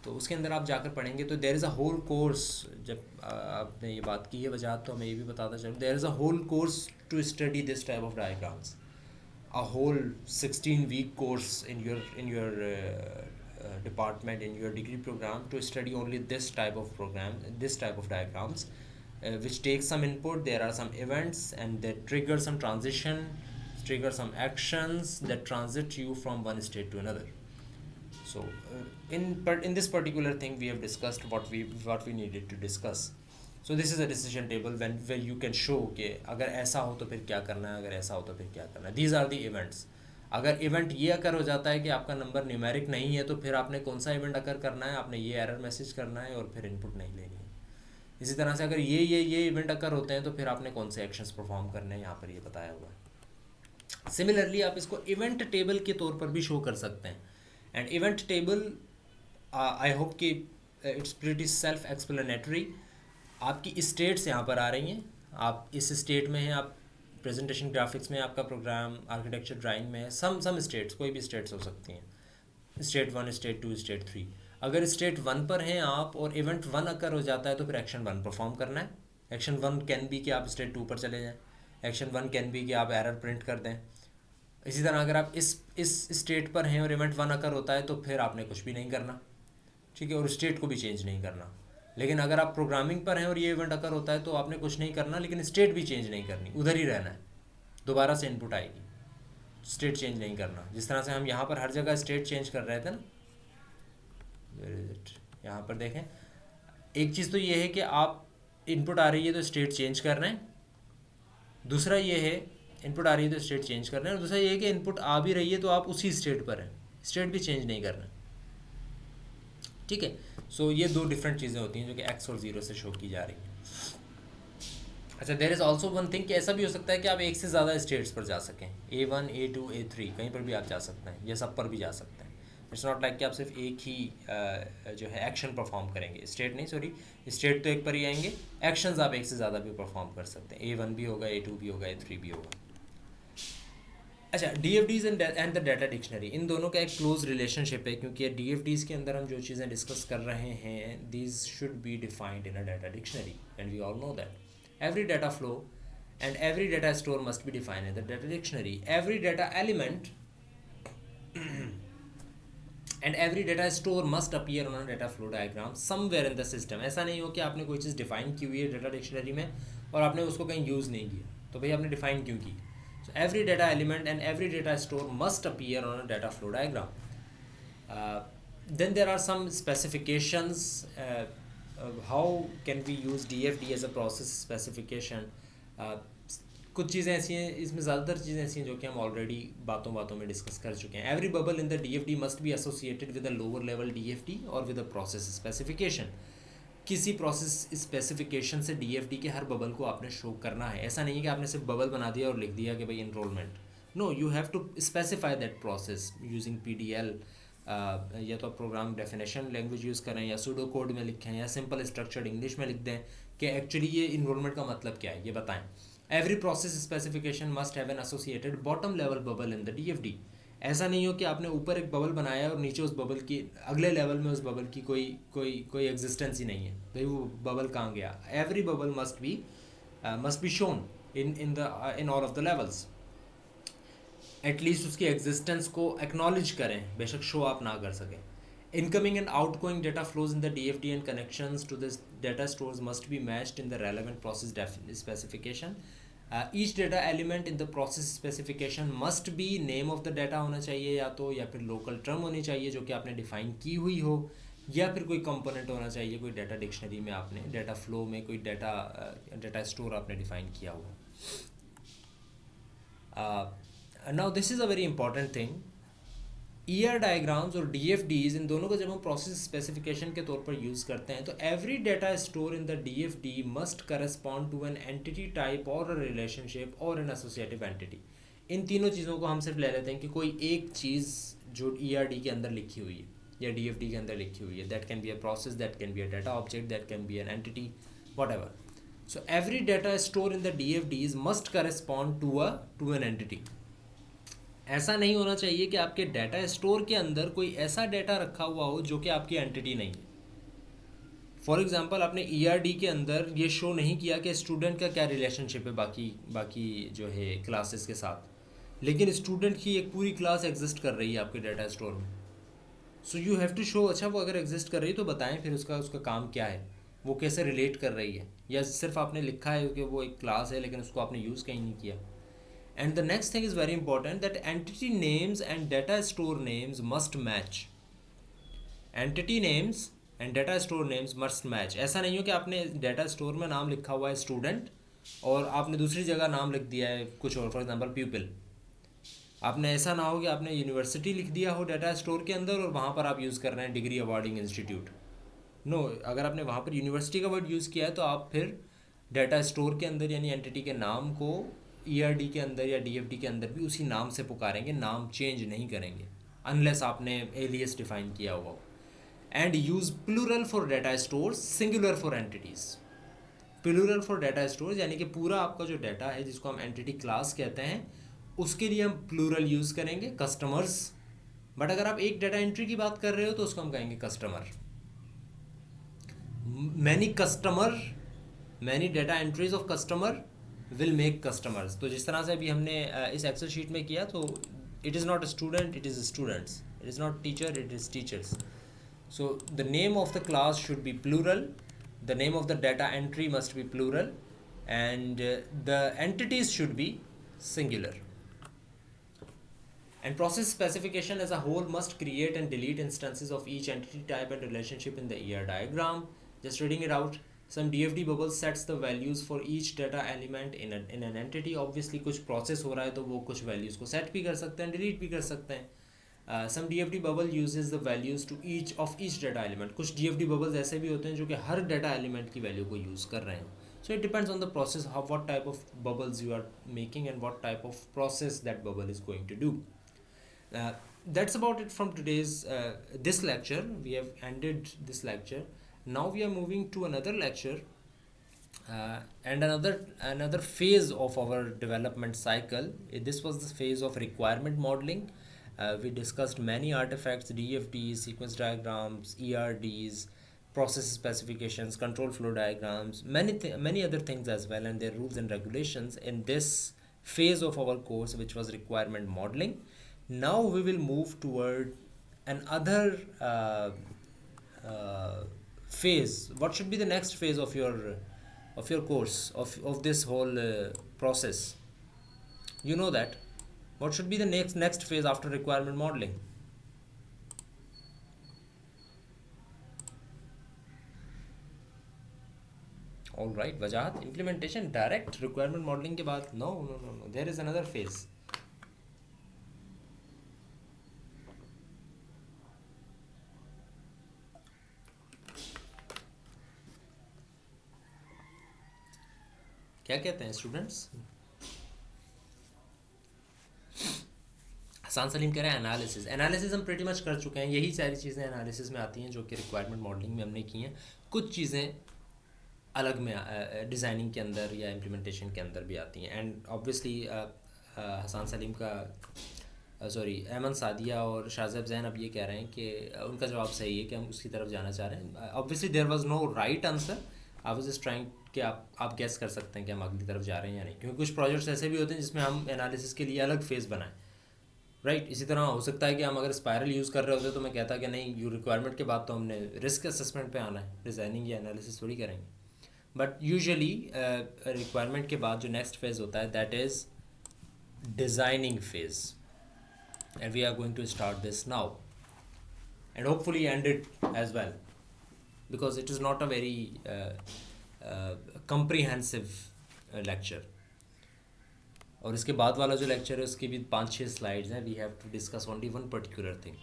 Speaker 1: तो उसके अंदर आप जाकर पढ़ेंगे तो there is a whole course. जब आपने ये बात की है वजाहत तो हमें ये भी बताता चलो, there is a whole course to study this type of diagrams. A whole 16-week course in your department in your degree program to study only this type of program, this type of diagrams, which takes some input. There are some events and they trigger some transition, trigger some actions that transit you from one state to another. So in this particular thing we have discussed what we needed to discuss. So this is a decision table where you can show कि अगर ऐसा हो तो फिर क्या करना है, अगर ऐसा हो तो फिर क्या करना है. These are the events. अगर इवेंट ये अकर हो जाता है कि आपका नंबर न्यूमेरिक नहीं है तो फिर आपने कौन सा इवेंट अकर करना है, आपने ये एरर मैसेज करना है और फिर इनपुट नहीं लेनी है. इसी तरह से अगर ये इवेंट अकर होते हैं तो फिर आपने कौन से एक्शंस परफॉर्म करने हैं, यहाँ पर ये बताया हुआ है. सिमिलरली आप इसको इवेंट टेबल के तौर पर भी शो कर सकते हैं. And event table I hope कि इट्स प्रीटी सेल्फ एक्सप्लेनेटरी. आपकी स्टेट्स यहाँ पर आ रही हैं, आप इस स्टेट में हैं, आप प्रेजेंटेशन ग्राफिक्स में आपका प्रोग्राम, आर्किटेक्चर ड्राइंग में है. सम स्टेट्स, कोई भी स्टेट्स हो सकती हैं, स्टेट 1, स्टेट 2, स्टेट 3. अगर स्टेट 1 पर हैं आप और इवेंट 1 अकर हो जाता है तो फिर एक्शन 1 परफॉर्म करना है. एक्शन 1 कैन बी कि आप स्टेट 2 पर चले जाएं. एक्शन 1 कैन बी कि आप एरर प्रिंट कर दें. इसी तरह अगर आप इस स्टेट पर हैं और इवेंट 1 अकर होता है तो फिर आपने कुछ भी नहीं करना, ठीक है, और स्टेट को भी चेंज नहीं करना. लेकिन अगर आप प्रोग्रामिंग पर हैं और ये इवेंट अकर होता है तो आपने कुछ नहीं करना, लेकिन स्टेट भी चेंज नहीं करनी, उधर ही रहना है. दोबारा से इनपुट आएगी, स्टेट चेंज नहीं करना. जिस तरह से हम यहाँ पर हर जगह स्टेट चेंज कर रहे थे ना, यहाँ पर देखें, एक चीज़ तो ये है कि आप इनपुट आ रही है तो स्टेट चेंज कर रहे हैं. दूसरा ये है इनपुट आ रही है तो स्टेट चेंज कर रहे हैं. और दूसरा ये है कि इनपुट आ भी रही है तो आप उसी स्टेट पर हैं, स्टेट भी चेंज नहीं कर रहे हैं, ठीक है. सो ये दो डिफरेंट चीज़ें होती हैं जो कि एक्स और ज़ीरो से शो की जा रही हैं. अच्छा, there is also one thing कि ऐसा भी हो सकता है कि आप एक से ज़्यादा स्टेट्स पर जा सकें. A1, A2, A3 कहीं पर भी आप जा सकते हैं, या सब पर भी जा सकते हैं. इट्स नॉट लाइक कि आप सिर्फ एक ही जो है एक्शन परफॉर्म करेंगे, स्टेट नहीं, सॉरी, स्टेट तो एक पर ही आएंगे, एक्शंस आप एक से ज़्यादा भी परफॉर्म कर सकते हैं. A1 भी होगा, A2 भी होगा, A3 भी होगा. अच्छा, DFDs and the data dictionary, इन दोनों का एक क्लोज रिलेशनशिप है, क्योंकि DFDs के अंदर हम जो चीज़ें डिस्कस कर रहे हैं, these should be defined in a data dictionary, and we all know that every data flow and every data store must be defined in the data dictionary. Every data element and every data store must appear on a data flow diagram somewhere in the system. ऐसा नहीं हो कि आपने कोई चीज़ define की हुई है data dictionary में और आपने उसको कहीं यूज़ नहीं किया, तो भाई आपने डिफाइन क्यों की. So every data element and every data store must appear on a data flow diagram. Then there are some specifications. How can we use DFD as a process specification? कुछ चीज़ें ऐसी हैं, इसमें ज़्यादातर चीज़ें ऐसी हैं जो कि हम ऑलरेडी बातों में डिस्कस कर चुके हैं. Every bubble in the DFD must be associated with a lower level DFD और विद अ प्रोसेस स्पेसिफिकेशन. किसी प्रोसेस स्पेसिफिकेशन से DFD के हर बबल को आपने शो करना है. ऐसा नहीं है कि आपने सिर्फ बबल बना दिया और लिख दिया कि भाई enrolment. No, you have to specify that process using PDL. या तो प्रोग्राम डेफिनेशन लैंग्वेज यूज़ करें, या सूडो कोड में लिखें, या सिंपल स्ट्रक्चर्ड इंग्लिश में लिख दें कि एक्चुअली ये इनरोलमेंट का मतलब क्या है, ये बताएं. Every process specification must have an associated bottom level bubble in the DFD. ऐसा नहीं हो कि आपने ऊपर एक बबल बनाया और नीचे उस बबल की अगले लेवल में उस बबल की कोई एग्जिस्टेंस ही नहीं है, भाई वो बबल कहाँ गया. Every bubble must be shown in all of the levels. At least उसकी एग्जिस्टेंस को एक्नॉलेज करें, बेशक शो आप ना कर सकें. Incoming and outgoing data flows in the DFD and connections to this data stores must be matched in the relevant process specification. Each data element in the process specification must be name of the data होना चाहिए, या फिर local term होनी चाहिए जो कि आपने define की हुई हो, या फिर कोई कंपोनेंट होना चाहिए, कोई डाटा डिक्शनरी में आपने डाटा फ्लो में कोई डाटा स्टोर आपने डिफाइन किया हुआ. Now this is a very important thing. ER diagrams और DFDs, इन दोनों को जब हम प्रोसेस स्पेसिफिकेशन के तौर पर यूज़ करते हैं तो every data store in the DFD must correspond to an entity type और अ रिलेशनशिप और एन एसोसिएटिव एंटिटी. इन तीनों चीज़ों को हम सिर्फ ले लेते हैं कि कोई एक चीज़ जो ERD के अंदर लिखी हुई है या DFD के अंदर लिखी हुई है, that can be a process, that can be a data object, that can be an entity, whatever. So every data store in the DFDs must correspond to an entity. ऐसा नहीं होना चाहिए कि आपके डाटा स्टोर के अंदर कोई ऐसा डाटा रखा हुआ हो जो कि आपकी एंटिटी नहीं है. फॉर एग्जांपल, आपने ERD के अंदर ये शो नहीं किया कि स्टूडेंट का क्या रिलेशनशिप है बाकी जो है क्लासेस के साथ, लेकिन स्टूडेंट की एक पूरी क्लास एग्जिस्ट कर रही है आपके डाटा स्टोर में. So you have to show, अच्छा वो अगर एग्जिस्ट कर रही है तो बताएं फिर उसका उसका काम क्या है, वो कैसे रिलेट कर रही है, या सिर्फ आपने लिखा है कि वो एक क्लास है लेकिन उसको आपने यूज़ कहीं नहीं किया. And the next thing is very important, that entity names and data store names must match. Entity names and data store names must match. ऐसा नहीं हो कि आपने डाटा स्टोर में नाम लिखा हुआ है स्टूडेंट और आपने दूसरी जगह नाम लिख दिया है कुछ और, फॉर एग्जांपल पीपल. आपने ऐसा ना हो कि आपने यूनिवर्सिटी लिख दिया हो डाटा स्टोर के अंदर और वहाँ पर आप यूज़ कर रहे हैं डिग्री अवार्डिंग इंस्टीट्यूट. नो, अगर आपने वहाँ पर यूनिवर्सिटी का वर्ड यूज़ किया है तो आप फिर डाटा स्टोर के अंदर यानी एंटिटी के नाम को ईआरडी के अंदर या डीएफडी के अंदर भी उसी नाम से पुकारेंगे, नाम चेंज नहीं करेंगे अनलेस आपने एलियस डिफाइन किया हुआ हो. And use plural for data store, singular for entities. Plural for data store यानी कि पूरा आपका जो डाटा है जिसको हम एंटिटी क्लास कहते हैं उसके लिए हम प्लूरल यूज़ करेंगे, कस्टमर्स. बट अगर आप एक डाटा एंट्री की बात कर रहे हो तो उसको हम कहेंगे customer. Many customer, many data entries of customer will make customers. तो जिस तरह से अभी हमने इस एक्सेल शीट में किया, तो it is not a student, it is students. It is not teacher, it is teachers. So the name of the class should be plural, the name of the data entry must be plural, and the entities should be singular. And process specification as a whole must create and delete instances of each entity type and relationship in the ER diagram. Just reading it out. Some DFD bubble sets the values for each data element in an entity. Obviously कुछ process हो रहा है तो वो कुछ values को set भी कर सकते हैं, delete भी कर सकते हैं. Some DFD bubble uses the values to each data element. कुछ DFD bubbles ऐसे भी होते हैं जो कि हर data element की value को use कर रहे हैं. So it depends on the process, what type of bubbles you are making and what type of process that bubble is going to do. That's about it from today's this lecture. We have ended this lecture. Now we are moving to another lecture and another phase of our development cycle. This was the phase of requirement modeling. We discussed many artifacts, DFDs, sequence diagrams, ERDs, process specifications, control flow diagrams, many other things as well, and their rules and regulations in this phase of our course, which was requirement modeling. Now we will move toward another phase. What should be the next phase of your course, of this whole process? You know that. What should be the next phase after requirement modeling? All right, Wajahat, implementation, direct requirement modeling के बाद no, there is another phase. क्या कहते हैं students? Hasan Salim कह रहे हैं analysis हम pretty much कर चुके हैं. यही सारी चीज़ें एनालिसिस में आती हैं जो कि रिक्वायरमेंट मॉडलिंग में हमने की हैं. कुछ चीज़ें अलग में डिज़ाइनिंग के अंदर या इम्प्लीमेंटेशन के अंदर भी आती हैं. एंड ऑब्वियसली हसान सलीम का अहमद सादिया और शाहज़ैब ज़ैन अब ये कह रहे हैं कि उनका जवाब सही है कि हम उसकी तरफ जाना चाह रहे हैं. Obviously there was no right answer. I was just trying कि आप गैस कर सकते हैं कि हम अगली तरफ जा रहे हैं या नहीं, क्योंकि कुछ प्रोजेक्ट्स ऐसे भी होते हैं जिसमें हम एनालिसिस के लिए अलग फेज़ बनाएं. राइट. इसी तरह हो सकता है कि हम अगर स्पायरल यूज़ कर रहे होते तो मैं कहता कि नहीं, यू रिक्वायरमेंट के बाद तो हमने रिस्क असेसमेंट पे आना है, डिज़ाइनिंग या एनालिसिस थोड़ी करेंगे. बट यूजुअली रिक्वायरमेंट के बाद जो नेक्स्ट फेज़ होता है that is designing phase, and we are going to start this now and hopefully end it as well, because it is not a very comprehensive lecture. और इसके बाद वाला जो लेक्चर है उसकी भी 5-6 स्लाइड्स हैं. We have to discuss only one particular thing.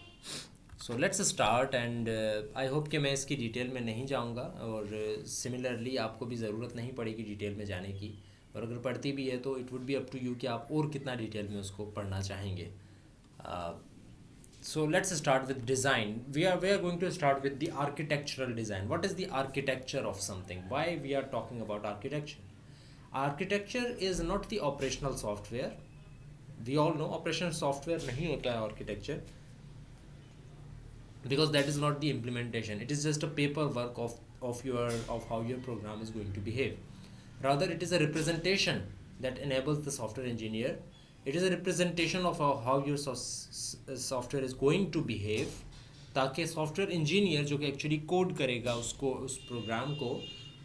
Speaker 1: So let's start and I hope कि मैं इसकी डिटेल में नहीं जाऊंगा, और सिमिलरली आपको भी ज़रूरत नहीं पड़ेगी डिटेल में जाने की, और अगर पढ़ती भी है तो it would be up to you कि आप और कितना डिटेल में उसको पढ़ना चाहेंगे. So let's start with design. We are going to start with the architectural design. What is the architecture of something? Why we are talking about architecture? Architecture is not the operational software. We all know operational software नहीं होता है architecture, because that is not the implementation. It is just a paperwork of how your program is going to behave. Rather, it is a representation that enables the software engineer. It is a representation of how your software is going to behave, ताकि software engineer जो कि actually code करेगा उसको, उस programme को,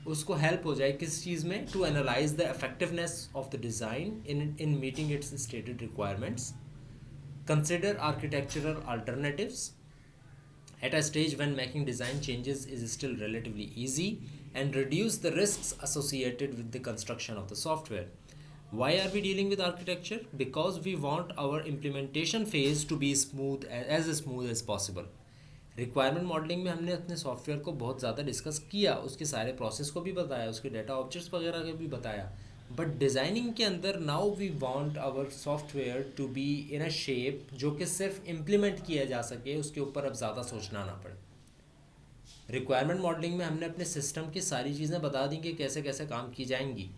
Speaker 1: उसको help हो जाए किस चीज़ में, to analyse the effectiveness of the design in meeting its stated requirements, consider architectural alternatives at a stage when making design changes is still relatively easy, and reduce the risks associated with the construction of the software. Why are we dealing with architecture? Because we want our implementation phase to be smooth as possible. Requirement modelling में हमने अपने software को बहुत ज़्यादा discuss किया, उसके सारे process को भी बताया, उसके डाटा ऑब्जेक्ट्स वगैरह को भी बताया, बट डिज़ाइनिंग के अंदर now we want our software to be in a shape जो कि सिर्फ इम्प्लीमेंट किया जा सके, उसके ऊपर अब ज़्यादा सोचना ना पड़े। रिक्वायरमेंट मॉडलिंग में हमने अपने सिस्टम की सारी चीज़ें बता दी कि कैसे कैसे काम की जाएंगी,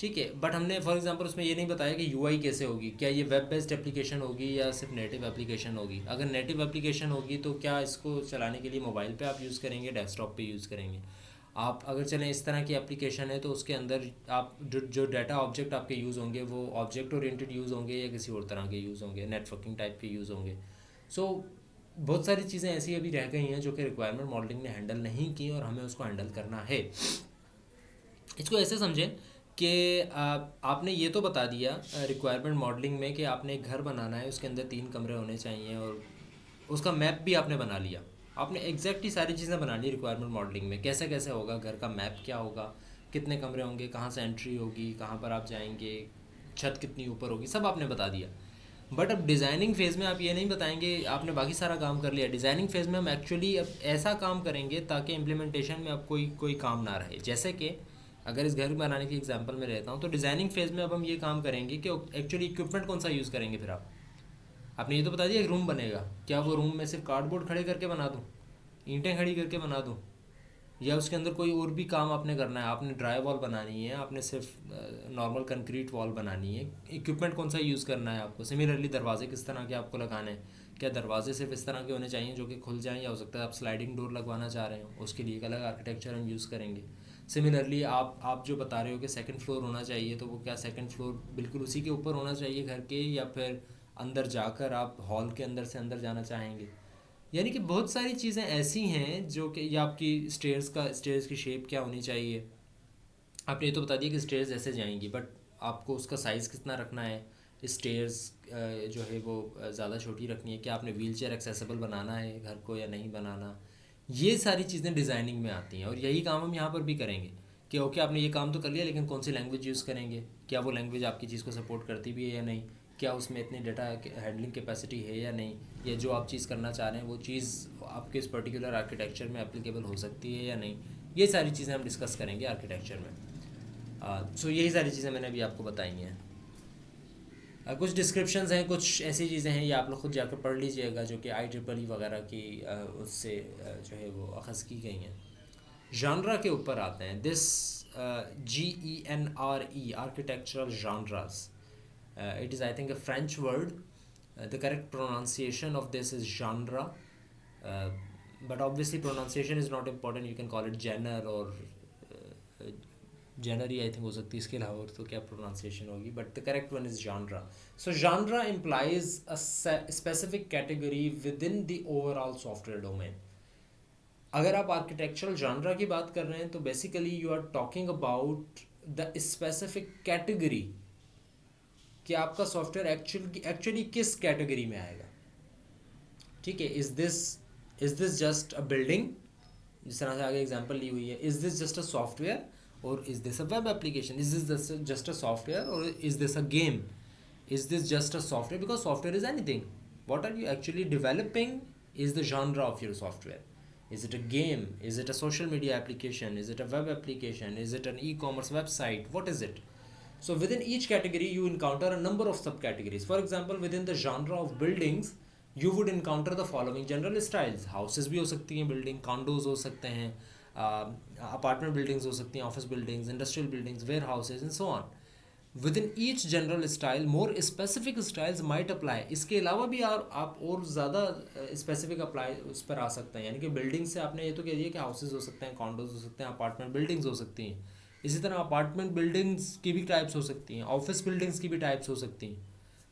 Speaker 1: ठीक है, बट हमने फॉर एग्जांपल उसमें ये नहीं बताया कि यूआई कैसे होगी, क्या ये वेब बेस्ड एप्लीकेशन होगी या सिर्फ नेटिव एप्लीकेशन होगी। अगर नेटिव एप्लीकेशन होगी तो क्या इसको चलाने के लिए मोबाइल पे आप यूज़ करेंगे, डेस्कटॉप पे यूज़ करेंगे। आप अगर चलें इस तरह की एप्लीकेशन है तो उसके अंदर आप जो डाटा ऑब्जेक्ट आपके यूज़ होंगे वो ऑब्जेक्ट ओरिएंटेड यूज़ होंगे या किसी और तरह के यूज़ होंगे, नेटवर्किंग टाइप के यूज़ होंगे। सो बहुत सारी चीज़ें ऐसी अभी रह गई हैं जो कि रिक्वायरमेंट मॉडलिंग ने हैंडल नहीं की और हमें उसको हैंडल करना है। इसको ऐसे समझें कि आपने ये तो बता दिया रिक्वायरमेंट मॉडलिंग में कि आपने एक घर बनाना है, उसके अंदर 3 कमरे होने चाहिए और उसका मैप भी आपने बना लिया। आपने एग्जैक्टली सारी चीज़ें बना ली रिक्वायरमेंट मॉडलिंग में, कैसे कैसे होगा, घर का मैप क्या होगा, कितने कमरे होंगे, कहाँ से एंट्री होगी, कहाँ पर आप जाएंगे, छत कितनी ऊपर होगी, सब आपने बता दिया। बट अब डिज़ाइनिंग फेज़ में आप ये नहीं बताएंगे, आपने बाकी सारा काम कर लिया। डिज़ाइनिंग फेज़ में हम एक्चुअली अब ऐसा काम करेंगे ताकि इम्प्लीमेंटेशन में अब कोई काम ना रहे। जैसे कि अगर इस घर बनाने की एग्जांपल में रहता हूँ तो डिज़ाइनिंग फेज़ में अब हम ये काम करेंगे कि एक्चुअली इक्विपमेंट कौन सा यूज़ करेंगे। फिर आपने ये तो बता दिया एक रूम बनेगा, क्या वो रूम में सिर्फ कार्डबोर्ड खड़े करके बना दूँ, ईंटें खड़ी करके बना दूँ, या उसके अंदर कोई और भी काम आपने करना है, आपने ड्राई वॉल बनानी है, आपने सिर्फ नॉर्मल कंक्रीट वॉल बनानी है, इक्विपमेंट कौन सा यूज़ करना है आपको। सिमिलरली दरवाजे किस तरह के आपको लगाने हैं, क्या दरवाजे सिर्फ इस तरह के होने चाहिए जो कि खुल जाएं, या हो सकता है आप स्लाइडिंग डोर लगवाना चाह रहे हो, उसके लिए एक अलग आर्किटेक्चर हम यूज़ करेंगे। सिमिलरली आप जो बता रहे हो कि सेकंड फ्लोर होना चाहिए, तो वो क्या सेकंड फ्लोर बिल्कुल उसी के ऊपर होना चाहिए घर के, या फिर अंदर जाकर आप हॉल के अंदर से अंदर जाना चाहेंगे। यानी कि बहुत सारी चीज़ें ऐसी हैं जो कि, या आपकी स्टेयर्स की शेप क्या होनी चाहिए। आपने ये तो बता दिया कि स्टेयर्स ऐसे जाएंगी, बट आपको उसका साइज़ कितना रखना है, स्टेयर्स जो है वो ज़्यादा छोटी रखनी है, क्या आपने व्हील चेयर एक्सेसिबल बनाना है घर को या नहीं बनाना। ये सारी चीज़ें डिज़ाइनिंग में आती हैं और यही काम हम यहाँ पर भी करेंगे कि ओके आपने ये काम तो कर लिया, लेकिन कौन सी लैंग्वेज यूज़ करेंगे, क्या वो लैंग्वेज आपकी चीज़ को सपोर्ट करती भी है या नहीं, क्या उसमें इतनी डाटा हैंडलिंग कैपेसिटी है या नहीं, या जो आप चीज़ करना चाह रहे हैं वो चीज़ आपके इस पर्टिकुलर आर्किटेक्चर में एप्लीकेबल हो सकती है या नहीं। ये सारी चीज़ें हम डिस्कस करेंगे आर्किटेक्चर में। सो यही सारी चीज़ें मैंने अभी आपको बताई हैं। कुछ डिस्क्रिप्शंस हैं, कुछ ऐसी चीज़ें हैं, ये आप लोग खुद जाकर पढ़ लीजिएगा जो कि IEEE वगैरह की उससे जो है वो अखज़ की गई हैं। जॉनरा के ऊपर आते हैं। This GENRE architectural genres, it is I think a French word. The correct pronunciation of this is genre, uh, but obviously pronunciation is not important. You can call it genre or genre he I think हो सकती है, इसके अलावा तो क्या pronunciation होगी, but the correct one is genre. So genre implies a specific category within the overall software domain. अगर आप आर्किटेक्चरल जॉनरा की बात कर रहे हैं तो basically you are talking about the specific category कि आपका सॉफ्टवेयर एक्चुअली किस कैटेगरी में आएगा। ठीक है, is this just a building, जिस तरह से आगे एग्जांपल ली हुई है, is this just a software और is this a web application, is this just a software और is this a game, is this just a software, because software is anything, what are you actually developing is the genre of your software. Is it a game? Is it a social media application? Is it a web application? Is it an e-commerce website? What is it? So within each category you encounter a number of subcategories. For example, within the genre of buildings you would encounter the following general styles. Houses भी हो सकती हैं, building, condos हो सकते हैं, apartment buildings हो सकती हैं, office buildings, industrial buildings, warehouses and so on. With in each general style more specific styles might apply. इसके अलावा भी आप और ज़्यादा स्पेसिफिक अप्लाई उस पर आ सकते हैं। यानी कि बिल्डिंग से आपने ये तो कह दिया कि हाउसेज हो सकते हैं, कॉन्डोज हो सकते हैं, अपार्टमेंट बिल्डिंग्स हो सकती हैं। इसी तरह अपार्टमेंट बिल्डिंग्स की भी टाइप्स हो सकती हैं, ऑफिस बिल्डिंग्स की भी टाइप्स हो सकती हैं।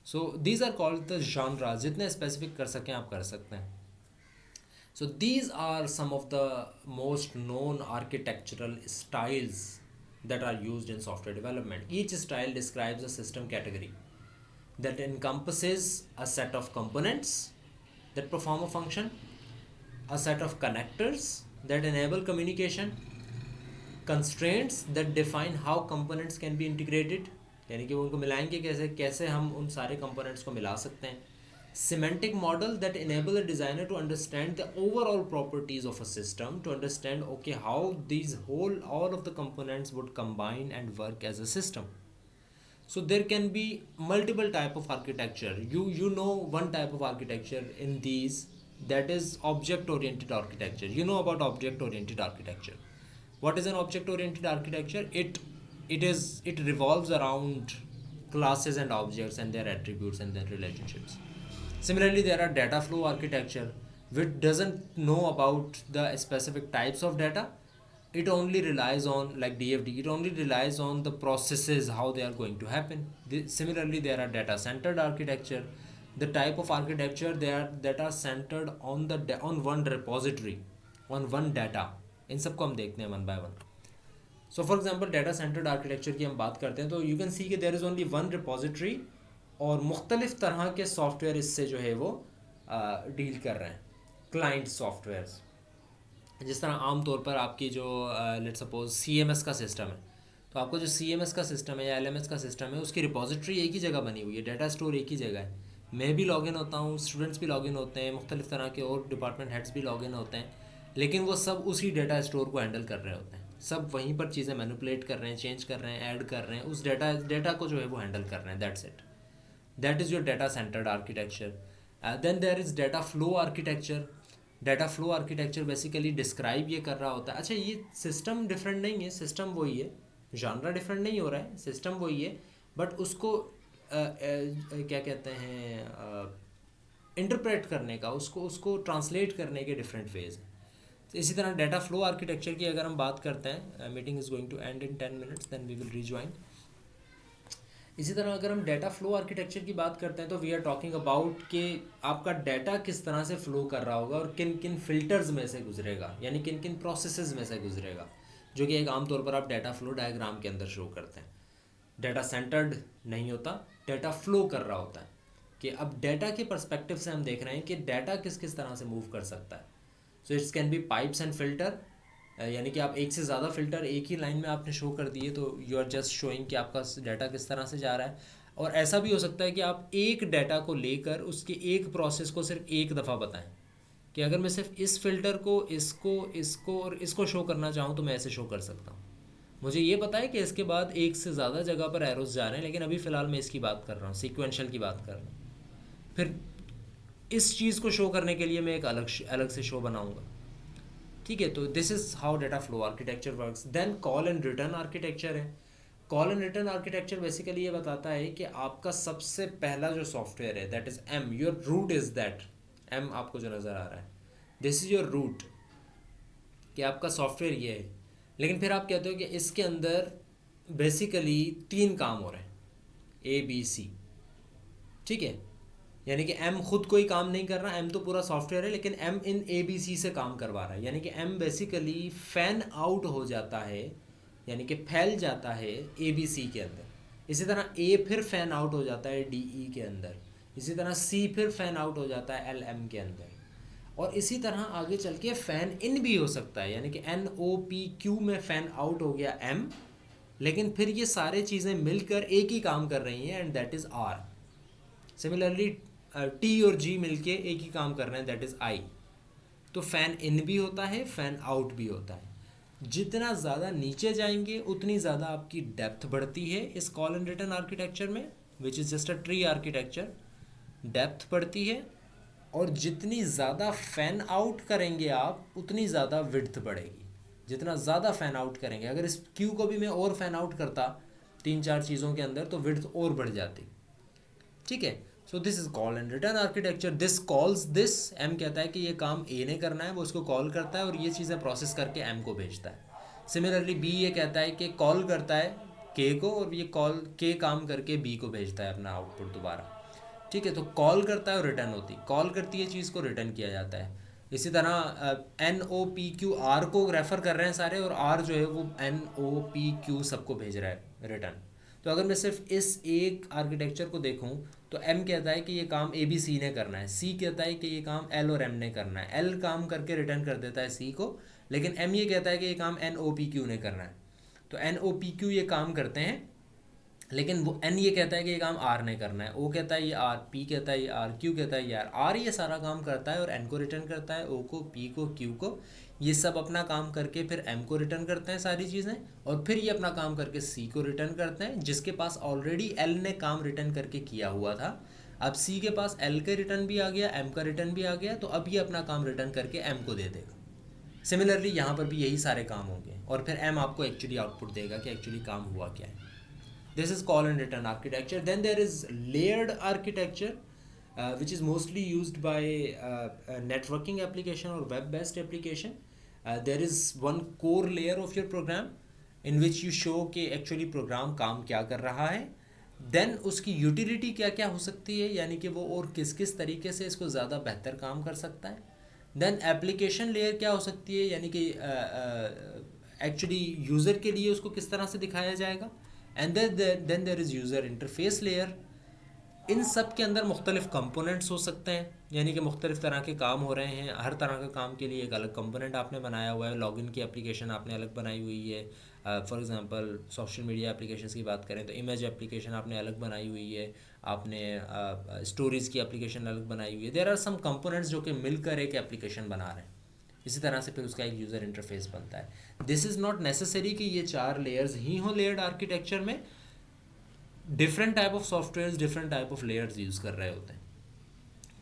Speaker 1: So these are called the genres. जितने स्पेसिफिक कर सकें आप कर सकते हैं। So these are some of the most known architectural styles that are used in software development. Each style describes a system category that encompasses a set of components that perform a function, a set of connectors that enable communication, constraints that define how components can be integrated, यानी कि वो उनको मिलाएंगे कैसे, कैसे हम उन सारे components को मिला सकते हैं, semantic model that enable a designer to understand the overall properties of a system, to understand okay how these all of the components would combine and work as a system. So there can be multiple type of architecture. You know one type of architecture in these, that is object oriented architecture. You know about object oriented architecture. What is an object oriented architecture? It revolves around classes and objects and their attributes and their relationships. Similarly, there are data flow architecture, which doesn't know about the specific types of data. It only relies on, like DFD, it only relies on the processes, how they are going to happen. Similarly, there are data centered architecture, the type of architecture that are centered on on one repository, on one data. इन सबको हम देखते हैं one by one. So for example data centred architecture की हम बात करते हैं तो यू कैन सी कि there is only one repository और मुख्तलिफ तरह के सॉफ्टवेयर इससे जो है वो डील कर रहे हैं. क्लाइंट सॉफ्टवेयर्स, जिस तरह आम तौर पर आपकी जो लेट्स सपोज CMS का सिस्टम है, तो आपको जो CMS का सिस्टम है या LMS का सिस्टम है उसकी रिपोजिटरी एक ही जगह बनी हुई है, डाटा स्टोर एक ही जगह है. मैं भी लॉगिन होता हूँ, स्टूडेंट्स भी लॉगिन होते हैं, मुख्तलिफ तरह के और डिपार्टमेंट हेड्स भी लॉगिन होते हैं, लेकिन वो सब उसी डाटा स्टोर को हैंडल कर रहे होते हैं. सब वहीं पर चीज़ें मैनिपुलेट कर रहे हैं, चेंज कर रहे हैं, ऐड कर रहे हैं, उस डाटा को जो है वो हैंडल कर रहे हैं. That's it. That is your data centred architecture. Then there is data flow architecture. Data flow architecture basically describe ये कर रहा होता है. अच्छा, ये सिस्टम डिफरेंट नहीं है, सिस्टम वही है, जानरा डिफरेंट नहीं हो रहा है, सिस्टम वही है, बट उसको क्या कहते हैं इंटरप्रेट करने का, उसको ट्रांसलेट करने के डिफरेंट वेज हैं. इसी तरह डाटा फ्लो आर्किटेक्चर की अगर हम बात करते हैं, meeting is going to end in 10 minutes, then we will rejoin. इसी तरह अगर हम डाटा फ्लो आर्किटेक्चर की बात करते हैं तो वी आर टॉकिंग अबाउट कि आपका डाटा किस तरह से फ्लो कर रहा होगा और किन किन फिल्टर्स में से गुजरेगा, यानी किन किन प्रोसेसेस में से गुजरेगा, जो कि एक आमतौर पर आप डाटा फ्लो डायग्राम के अंदर शो करते हैं. डाटा सेंटर्ड नहीं होता, डाटा फ्लो कर रहा होता है कि अब डाटा के पर्सपेक्टिव से हम देख रहे हैं कि डाटा किस किस तरह से मूव कर सकता है. So it's can be pipes and filter, यानी कि आप एक से ज़्यादा फ़िल्टर एक ही लाइन में आपने शो कर दिए तो यू आर जस्ट शोइंग कि आपका डाटा किस तरह से जा रहा है. और ऐसा भी हो सकता है कि आप एक डाटा को लेकर उसके एक प्रोसेस को सिर्फ एक दफ़ा बताएं कि अगर मैं सिर्फ इस फ़िल्टर को, इसको और इसको शो करना चाहूँ तो मैं ऐसे शो कर सकता हूँ. मुझे ये पता है कि इसके बाद एक से ज़्यादा जगह पर एरोस जा रहे हैं, लेकिन अभी फ़िलहाल मैं इसकी बात कर रहा हूँ, सीक्वेंशियल की बात कर रहा हूँ. फिर इस चीज़ को शो करने के लिए मैं एक अलग से शो बनाऊँगा. ठीक है, तो this is how data flow architecture works. Then call and return architecture है. Call and return architecture basically ये बताता है कि आपका सबसे पहला जो सॉफ्टवेयर है, that is M, your root is that M. आपको जो नज़र आ रहा है, दिस इज़ योर रूट, कि आपका सॉफ्टवेयर ये है. लेकिन फिर आप कहते हो कि इसके अंदर बेसिकली 3 काम हो रहे हैं, ABC. ठीक है, यानी कि M खुद कोई काम नहीं कर रहा, M तो पूरा सॉफ्टवेयर है, लेकिन M इन ABC से काम करवा रहा है. यानी कि M बेसिकली फैन आउट हो जाता है, यानी कि फैल जाता है ABC के अंदर. इसी तरह A फिर फैन आउट हो जाता है DE के अंदर. इसी तरह C फिर फैन आउट हो जाता है LM के अंदर. और इसी तरह आगे चल के फ़ैन इन भी हो सकता है, यानी कि NOPQ में फ़ैन आउट हो गया M, लेकिन फिर ये सारे चीज़ें मिलकर एक ही काम कर रही हैं, and that is R. Similarly T और G मिलके एक ही काम कर रहे हैं, दैट इज़ I. तो फ़ैन इन भी होता है, फ़ैन आउट भी होता है. जितना ज़्यादा नीचे जाएंगे उतनी ज़्यादा आपकी डेप्थ बढ़ती है इस कॉल एंड रिटर्न आर्किटेक्चर में, which is just a tree architecture. Depth बढ़ती है, और जितनी ज़्यादा फ़ैन आउट करेंगे आप उतनी ज़्यादा विड्थ बढ़ेगी. जितना ज़्यादा फ़ैन आउट करेंगे, अगर इस क्यू को भी मैं और फ़ैन आउट करता 3-4 चीज़ों के अंदर तो विड्थ और बढ़ जाती. ठीक है, सो this is call and return architecture. This calls this, M कहता है कि ये काम A ने करना है, वो उसको कॉल करता है और ये चीज़ें प्रोसेस करके M को भेजता है. सिमिलरली B ये कहता है कि कॉल करता है K को, और ये कॉल K काम करके B को भेजता है अपना आउटपुट दोबारा. ठीक है, तो कॉल करता है और रिटर्न होती, कॉल करती है चीज़ को, रिटर्न किया जाता है. इसी तरह NOPQR को रेफ़र कर रहे हैं सारे, और R जो है वो NOPQ सबको भेज रहा है रिटर्न। तो अगर मैं सिर्फ इस एक आर्किटेक्चर को देखूं तो M कहता है कि ये काम ABC ने करना है, C कहता है कि ये काम L और M ने करना है, L काम करके रिटर्न कर देता है C को, लेकिन M ये कहता है कि ये काम NOPQ ने करना है। तो NOPQ ये काम करते हैं, लेकिन वो N ये कहता है कि ये काम R ने करना है, O कहता है ये R, P कहता है ये R, Q कहता है ये R ये सारा काम करता है और N को रिटर्न करता है, O को, P को, Q को, ये सब अपना काम करके फिर M को रिटर्न करते हैं सारी चीज़ें, और फिर ये अपना काम करके C को रिटर्न करते हैं, जिसके पास ऑलरेडी L ने काम रिटर्न करके किया हुआ था। अब C के पास L का रिटर्न भी आ गया, M का रिटर्न भी आ गया, तो अब ये अपना काम रिटर्न करके M को दे देगा। सिमिलरली यहाँ पर भी यही सारे काम होंगे, और फिर M आपको एक्चुअली आउटपुट देगा कि एक्चुअली काम हुआ क्या है। This is call and return architecture. Then there is layered architecture, which is mostly used by networking application or web-based application. There is one core layer of your program in which you show कि actually program काम क्या कर रहा है, then उसकी utility क्या क्या हो सकती है, यानी कि वो और किस किस तरीके से इसको ज़्यादा बेहतर काम कर सकता है। then application layer क्या हो सकती है, यानी कि actually user के लिए उसको किस तरह से दिखाया जाएगा। And then there is user interface layer. इन सब के अंदर मुख्तलिफ कंपोनेंट्स हो सकते हैं, यानी कि मुख्तलिफ तरह के काम हो रहे हैं, हर तरह का काम के लिए एक अलग कंपोनेंट आपने बनाया हुआ है। लॉगिन की एप्लीकेशन आपने अलग बनाई हुई है, for example social media applications की बात करें तो इमेज एप्लीकेशन आपने अलग बनाई हुई है, आपने स्टोरीज़ की एप्लीकेशन अलग बनाई हुई है। देयर आर सम कंपोनेंट्स जो कि मिलकर एक एप्लीकेशन बना रहे हैं। इसी तरह से फिर उसका एक यूज़र इंटरफेस बनता है। दिस इज़ नॉट नेसेसरी कि ये 4 लेयर्स ही हों लेयर्ड आर्किटेक्चर में। Different type of softwares different type of layers use कर रहे होते हैं।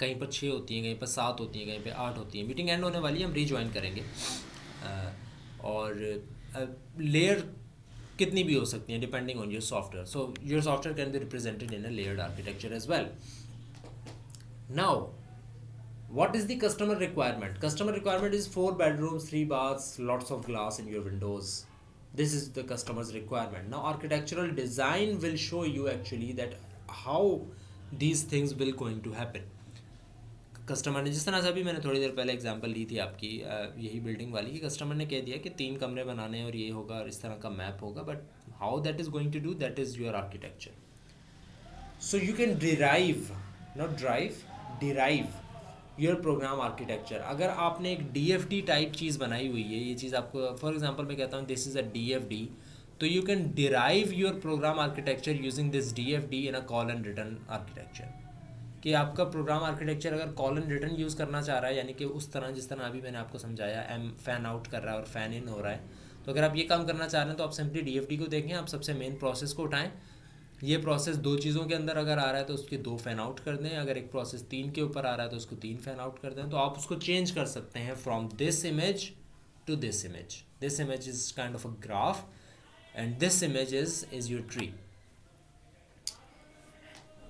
Speaker 1: कहीं पर 6 होती हैं, कहीं पर 7 होती हैं, कहीं पर 8 होती हैं। मीटिंग एंड होने वाली है, हम रीजॉइन करेंगे। और लेयर कितनी भी हो सकती हैं depending on your software. So your software can be represented in a layered architecture as well. Now what is the customer requirement? Customer requirement is 4 bedrooms, 3 baths, lots of glass in your windows. This is the customer's requirement. Now architectural design will show you actually that how these things will going to happen. Customer ने जिस तरह से अभी मैंने थोड़ी देर पहले example ली थी आपकी यही बिल्डिंग वाली, कि कस्टमर ने कह दिया कि 3 कमरे बनाने हैं और ये होगा और इस तरह का मैप होगा, but how that is going to do, that is your architecture. So you can derive, not drive, derive your program architecture. अगर आपने एक DFD टाइप चीज़ बनाई हुई है, ये चीज़ आपको फॉर एग्जांपल मैं कहता हूँ दिस इज़ अ DFD, तो you can derive your program architecture using this DFD in a call and return architecture. कि आपका प्रोग्राम आर्किटेक्चर अगर कॉल एंड रिटर्न यूज़ करना चाह रहा है, यानी कि उस तरह जिस तरह अभी मैंने आपको समझाया, फैन आउट कर रहा है और फैन इन हो रहा है, तो अगर आप ये काम करना चाह रहे हैं तो आप सिंपली DFD को देखें, आप सबसे मेन प्रोसेस को उठाएं. ये प्रोसेस 2 चीज़ों के अंदर अगर आ रहा है तो उसके 2 फैन आउट कर दें. अगर एक प्रोसेस 3 के ऊपर आ रहा है तो उसको 3 फैन आउट कर दें. तो आप उसको चेंज कर सकते हैं from this image to this image. This image is kind of a graph and this image is your tree.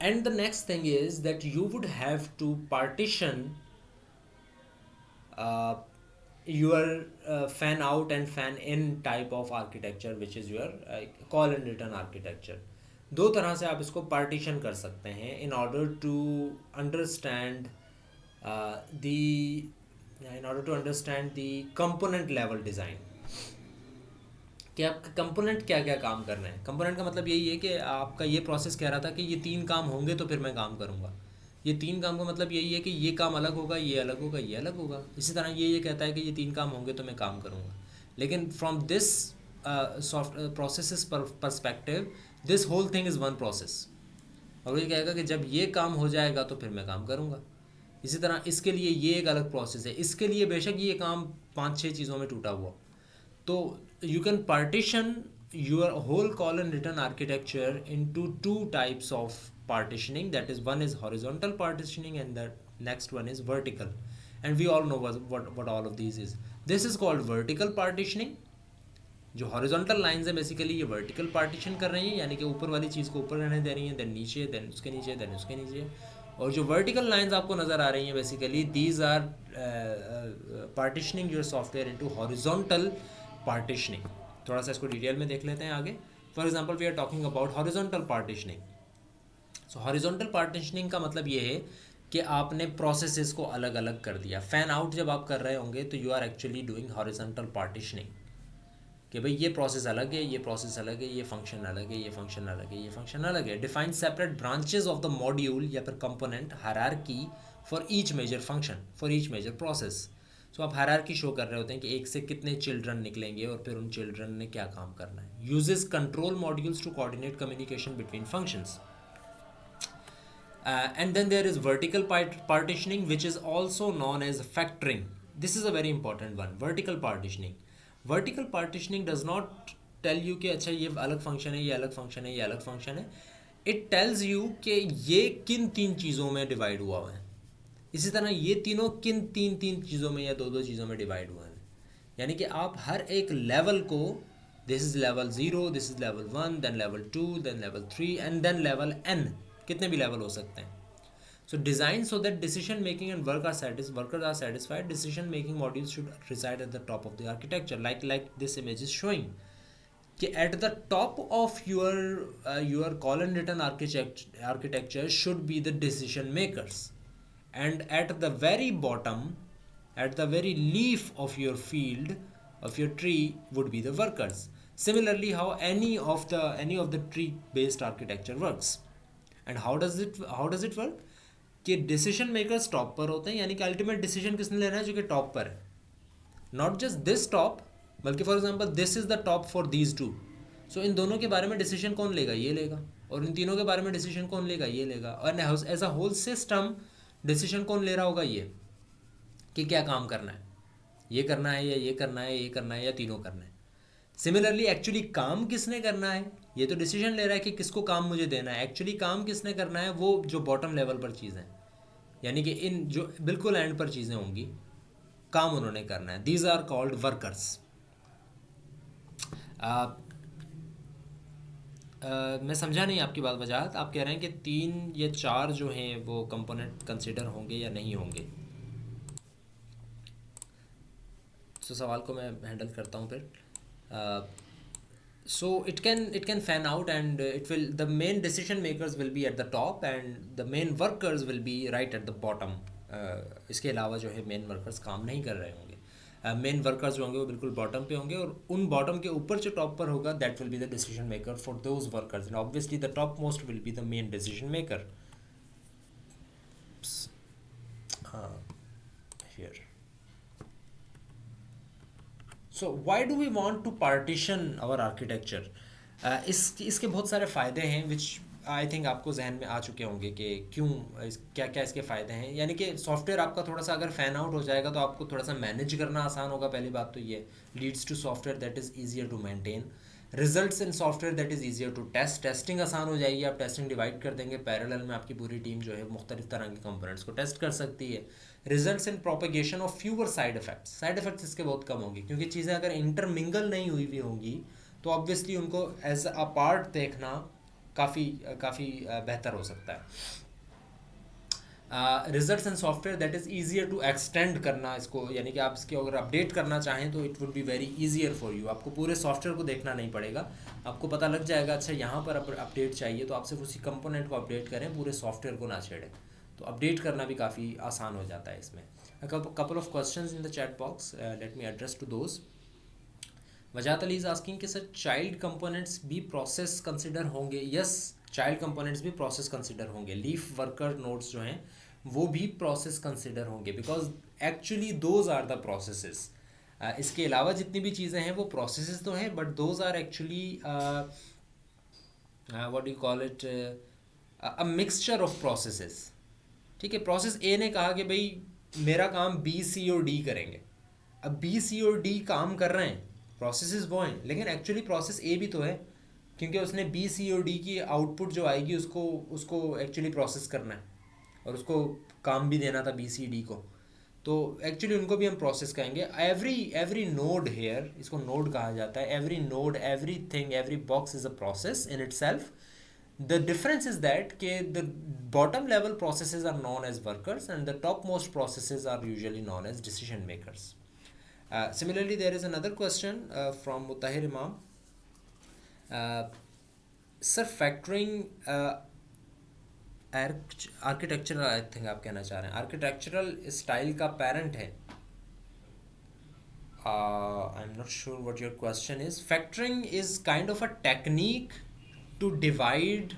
Speaker 1: And the next thing is that you would have to partition your fan out and fan in type of architecture, which is your call and return architecture. 2 तरह से आप इसको partition कर सकते हैं in order to understand the component level design. कि आपका component क्या क्या काम कर रहे हैं. कंपोनेंट का मतलब यही है कि आपका ये प्रोसेस कह रहा था कि ये 3 काम होंगे तो फिर मैं काम करूँगा. ये 3 काम का मतलब यही है कि ये काम अलग होगा, ये अलग होगा, ये अलग होगा. इसी तरह ये कहता है कि ये 3 काम होंगे तो मैं काम करूँगा. लेकिन from this soft process perspective, this whole thing is one process. और ये कहेगा कि जब ये काम हो जाएगा तो फिर मैं काम करूँगा. इसी तरह इसके लिए ये एक अलग प्रोसेस है. इसके लिए बेशक ये काम 5-6 चीज़ों में टूटा हुआ. तो you can partition your whole call and return architecture into 2 types of partitioning. That is, one is horizontal partitioning and the next one is vertical. And we all know what all of these is. This is called vertical partitioning. जो horizontal lines है basically ये vertical partition कर रही हैं, यानी कि ऊपर वाली चीज़ को ऊपर रहने दे रही हैं, then नीचे, then उसके नीचे, then उसके नीचे. और जो vertical lines आपको नज़र आ रही हैं basically these are partitioning your software into horizontal partitioning. थोड़ा सा इसको डिटेल में देख लेते हैं आगे. For example we are talking about horizontal partitioning. So horizontal partitioning का मतलब ये है कि आपने प्रोसेसेस को अलग अलग कर दिया। फैन आउट जब आप कर रहे होंगे तो you are actually doing horizontal partitioning, कि भाई ये प्रोसेस अलग है, ये प्रोसेस अलग है, ये फंक्शन अलग है, ये फंक्शन अलग है, ये फंक्शन अलग है। Define separate branches of the module या फिर component hierarchy for each major function, for each major process. So आप हायरार्की शो कर रहे होते हैं कि एक से कितने चिल्ड्रन निकलेंगे और फिर उन चिल्ड्रन ने क्या काम करना है। Uses control modules to coordinate communication between functions. And then there is vertical partitioning, which is also known as factoring. This is a very important one, vertical partitioning. Vertical partitioning does not tell you कि अच्छा ये अलग function है, ये अलग function है, ये अलग फंक्शन है. It tells you कि ये किन तीन चीज़ों में डिवाइड हुआ हुआ है, इसी तरह ये तीनों किन तीन तीन चीज़ों में या दो दो चीज़ों में डिवाइड हुए हैं. यानी कि आप हर एक लेवल को, this is level 0, this is level 1, then level 2, then level 3 and then level n, कितने भी लेवल हो सकते हैं. So designed so that decision making and workers are satisfied, decision making modules should reside at the top of the architecture, like this image is showing. कि at the top of your column written architecture should be the decision makers, and at the very bottom, at the very leaf of your field, of your tree, would be the workers. Similarly, how any of the tree based architecture works. And how does it work? कि decision makers top पर होते हैं, यानी कि ultimate decision किसने लेना है, जो कि टॉप पर है. नॉट जस्ट दिस टॉप, बल्कि for example this is the top for these two. So इन दोनों के बारे में डिसीजन कौन लेगा, ये लेगा, और इन तीनों के बारे में डिसीजन कौन लेगा, ये लेगा. और as a whole system decision कौन ले रहा होगा, ये, कि क्या काम करना है, ये करना है या ये करना है, ये करना है या तीनों करना है. सिमिलरली एक्चुअली काम किसने करना है, ये तो डिसीजन ले रहा है कि किसको काम मुझे देना है. एक्चुअली काम किसने करना है, वो जो बॉटम लेवल पर चीज़ें, यानी कि इन जो बिल्कुल एंड पर चीज़ें होंगी, काम उन्होंने करना है. These are called workers. मैं समझा नहीं आपकी बात वजाहत. आप कह रहे हैं कि 3 या 4 जो हैं वो कंपोनेंट कंसिडर होंगे या नहीं होंगे. तो सवाल को मैं हैंडल करता हूँ फिर. So it can fan out, and the main decision makers will be at the top and the main workers will be right at the bottom. इसके अलावा जो है मेन वर्कर्स काम नहीं कर रहे होंगे. मेन वर्कर्स जो होंगे वो बिल्कुल बॉटम पे होंगे, और उन बॉटम के ऊपर जो टॉप पर होगा that will be the decision maker for those workers, and obviously the top most will be the main decision maker. Here. So why do we want to partition our architecture. इसके बहुत सारे फ़ायदे हैं विच I think आपको जहन में आ चुके होंगे कि क्यों, क्या क्या इसके फ़ायदे हैं. यानी कि सॉफ्टवेयर आपका थोड़ा सा अगर फ़ैन आउट हो जाएगा तो आपको थोड़ा सा मैनेज करना आसान होगा. पहली बात तो ये leads to software that is easier to maintain. Results in software that is easier to test. Testing आसान हो जाएगी, आप टेस्टिंग डिवाइड कर देंगे, पैरेलल में आपकी पूरी टीम जो है मुख्तलिफ तरह के कंपोनेंट्स को टेस्ट कर सकती है. Results in propagation of fewer side effects. Side effects इसके बहुत कम होंगे, क्योंकि चीज़ें अगर इंटरमिंगल नहीं हुई भी होंगी तो ऑब्वियसली उनको एज अ पार्ट देखना काफ़ी बेहतर हो सकता है. Results in software that is easier to extend करना इसको, यानी कि आप इसके अगर अपडेट करना चाहें तो it would be very easier for you. आपको पूरे सॉफ्टवेयर को देखना नहीं पड़ेगा, आपको पता लग जाएगा अच्छा यहाँ पर अपडेट चाहिए तो आप सिर्फ उसी कंपोनेंट को अपडेट करें, पूरे सॉफ्टवेयर को ना छेड़ें. तो अपडेट करना भी काफ़ी आसान हो जाता है इसमें. couple of questions in the chat box, let me address to those. Wajat Ali is asking कि सर चाइल्ड कंपोनेंट्स भी प्रोसेस कंसिडर होंगे. यस, चाइल्ड कंपोनेंट्स भी प्रोसेस कंसिडर होंगे. लीफ वर्कर नोड्स जो हैं वो भी प्रोसेस कंसिडर होंगे, because actually those are the processes. इसके अलावा जितनी भी चीज़ें हैं वो प्रोसेसेस तो हैं, but those are actually what you call it, a mixture of processes. ठीक है, प्रोसेस ए ने कहा कि भाई मेरा काम बी सी और डी करेंगे. अब बी सी और डी काम कर रहे हैं, प्रोसेसेस वो हैं, लेकिन एक्चुअली प्रोसेस ए भी तो है, क्योंकि उसने बी सी और डी की आउटपुट जो आएगी उसको एक्चुअली प्रोसेस करना है, और उसको काम भी देना था बी सी डी को. तो एक्चुअली उनको भी हम प्रोसेस कहेंगे. एवरी नोड हेयर, इसको नोड कहा जाता है. Every node, every thing, every box is a process in it self. The difference is that the bottom level processes are known as workers and the topmost processes are usually known as decision makers. Similarly, there is another question from Mutahir Imam. Sir, factoring architectural, I think आप कहना चाह रहे हैं, architectural style का parent है। I'm not sure what your question is. Factoring is kind of a technique to divide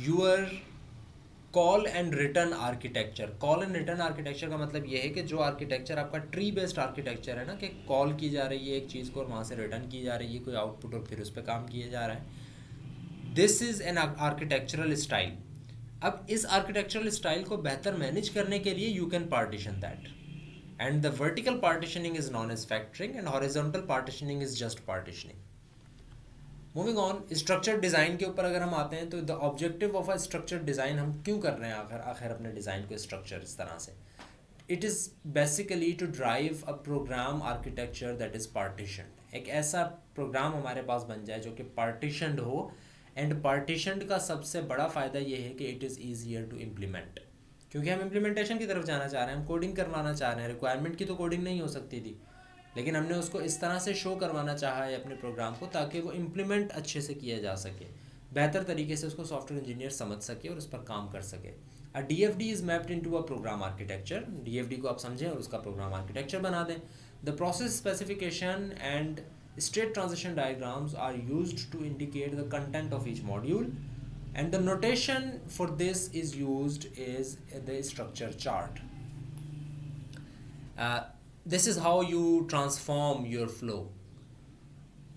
Speaker 1: your call and return architecture. Call and return architecture का मतलब ये है कि जो आर्किटेक्चर आपका ट्री बेस्ड आर्किटेक्चर है ना, कि कॉल की जा रही है एक चीज़ को और वहाँ से रिटर्न की जा रही है कोई आउटपुट और फिर उस पर काम किया जा रहा है, this is an architectural style. अब इस आर्किटेक्चरल स्टाइल को बेहतर मैनेज करने के लिए you can partition that, and the vertical partitioning is known as factoring and horizontal partitioning is just partitioning. Moving on, structured design के ऊपर अगर हम आते हैं तो the objective of a structured design, हम क्यों कर रहे हैं आखिर अपने डिज़ाइन को structure इस तरह से, it is basically to drive a program architecture that is partitioned. एक ऐसा प्रोग्राम हमारे पास बन जाए जो कि partitioned हो, and partitioned का सबसे बड़ा फ़ायदा ये है कि it is easier to implement, क्योंकि हम इम्प्लीमेंटेशन की तरफ जाना चाह रहे हैं, हम कोडिंग करवाना चाह रहे हैं। रिक्वायरमेंट की तो कोडिंग नहीं हो सकती थी, लेकिन हमने उसको इस तरह से शो करवाना चाहा है अपने प्रोग्राम को ताकि वो इम्प्लीमेंट अच्छे से किया जा सके, बेहतर तरीके से उसको सॉफ्टवेयर इंजीनियर समझ सके और उस पर काम कर सके। A DFD is mapped into a program architecture. DFD को आप समझें और उसका प्रोग्राम आर्किटेक्चर बना दें। The process specification and state transition diagrams are used to indicate the content of each module, and the notation for this is used is the structure chart. This is how you transform your flow,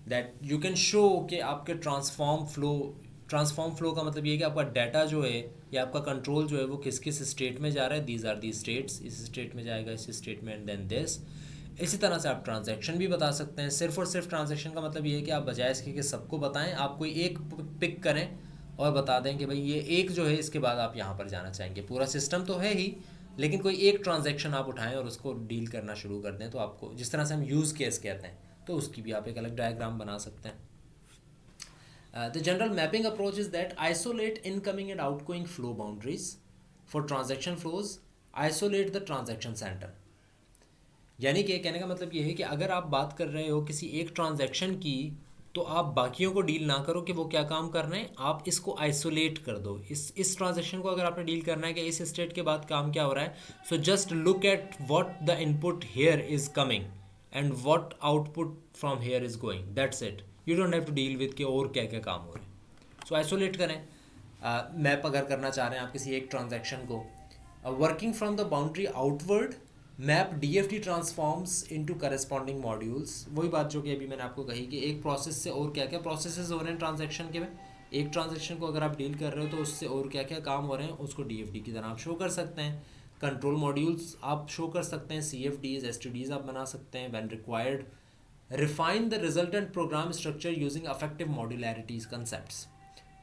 Speaker 1: that you can show कि आपके transform flow का मतलब ये है कि आपका data जो है या आपका कंट्रोल जो है वो किस किस स्टेट में जा रहा है। these are the states, इस स्टेट में जाएगा, इस स्टेट में, and then this। इसी तरह से आप ट्रांजैक्शन भी बता सकते हैं। सिर्फ और सिर्फ ट्रांजैक्शन का मतलब ये है कि आप बजाय इसके कि सबको बताएं, आप कोई एक पिक करें और बता दें कि भाई ये एक जो है इसके बाद आप यहाँ पर जाना चाहेंगे। पूरा सिस्टम तो है ही, लेकिन कोई एक ट्रांजैक्शन आप उठाएं और उसको डील करना शुरू कर दें, तो आपको जिस तरह से हम यूज़ केस कहते हैं तो उसकी भी आप एक अलग डायग्राम बना सकते हैं। The general mapping approach is that isolate incoming and outgoing flow boundaries for transaction flows, isolate the transaction centre. यानी कि कहने का मतलब ये है कि अगर आप बात कर रहे हो किसी एक ट्रांजैक्शन की, तो आप बाकियों को डील ना करो कि वो क्या काम कर रहे हैं, आप इसको आइसोलेट कर दो। इस ट्रांजैक्शन को अगर आपने डील करना है कि इस स्टेट के बाद काम क्या हो रहा है, so just look at what the input here is coming and what output from here is going, that's it. You don't have to deal with कि और क्या क्या काम हो रहे हैं। सो आइसोलेट करें। मैप अगर करना चाह रहे हैं आप किसी एक ट्रांजैक्शन को, working from the boundary outward, map DFD transforms into corresponding modules. वही बात जो कि अभी मैंने आपको कही कि एक प्रोसेस से और क्या क्या प्रोसेसेस हो रहे हैं ट्रांजैक्शन के में, एक ट्रांजैक्शन को अगर आप डील कर रहे हो तो उससे और क्या क्या काम हो रहे हैं उसको DFD की तरह आप शो कर सकते हैं। कंट्रोल मॉड्यूल्स आप शो कर सकते हैं, CFDs STDs आप बना सकते हैं when required. Refine the resultant program structure using effective modularities concepts,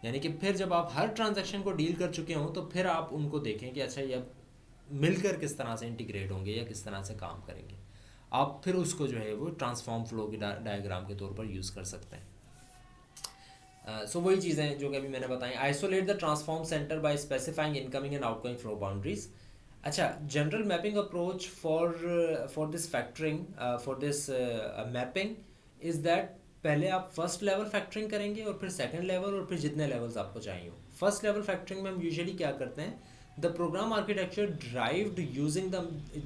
Speaker 1: यानी कि फिर जब आप हर ट्रांजैक्शन को डील कर चुके हों तो फिर आप उनको देखें कि अच्छा ये मिलकर किस तरह से इंटीग्रेट होंगे या किस तरह से काम करेंगे, आप फिर उसको जो है वो ट्रांसफॉर्म फ्लो की डायग्राम के तौर पर यूज़ कर सकते हैं। सो वही चीज़ें जो कि अभी मैंने बताई। Isolate the transform centre by specifying incoming and outgoing flow boundaries. अच्छा, general mapping approach for this factoring for this mapping is that पहले आप फर्स्ट लेवल फैक्टरिंग करेंगे और फिर सेकंड लेवल और फिर जितने लेवल्स आपको चाहिए हो। फर्स्ट लेवल फैक्टरिंग में हम यूजुअली क्या करते हैं, the program architecture derived using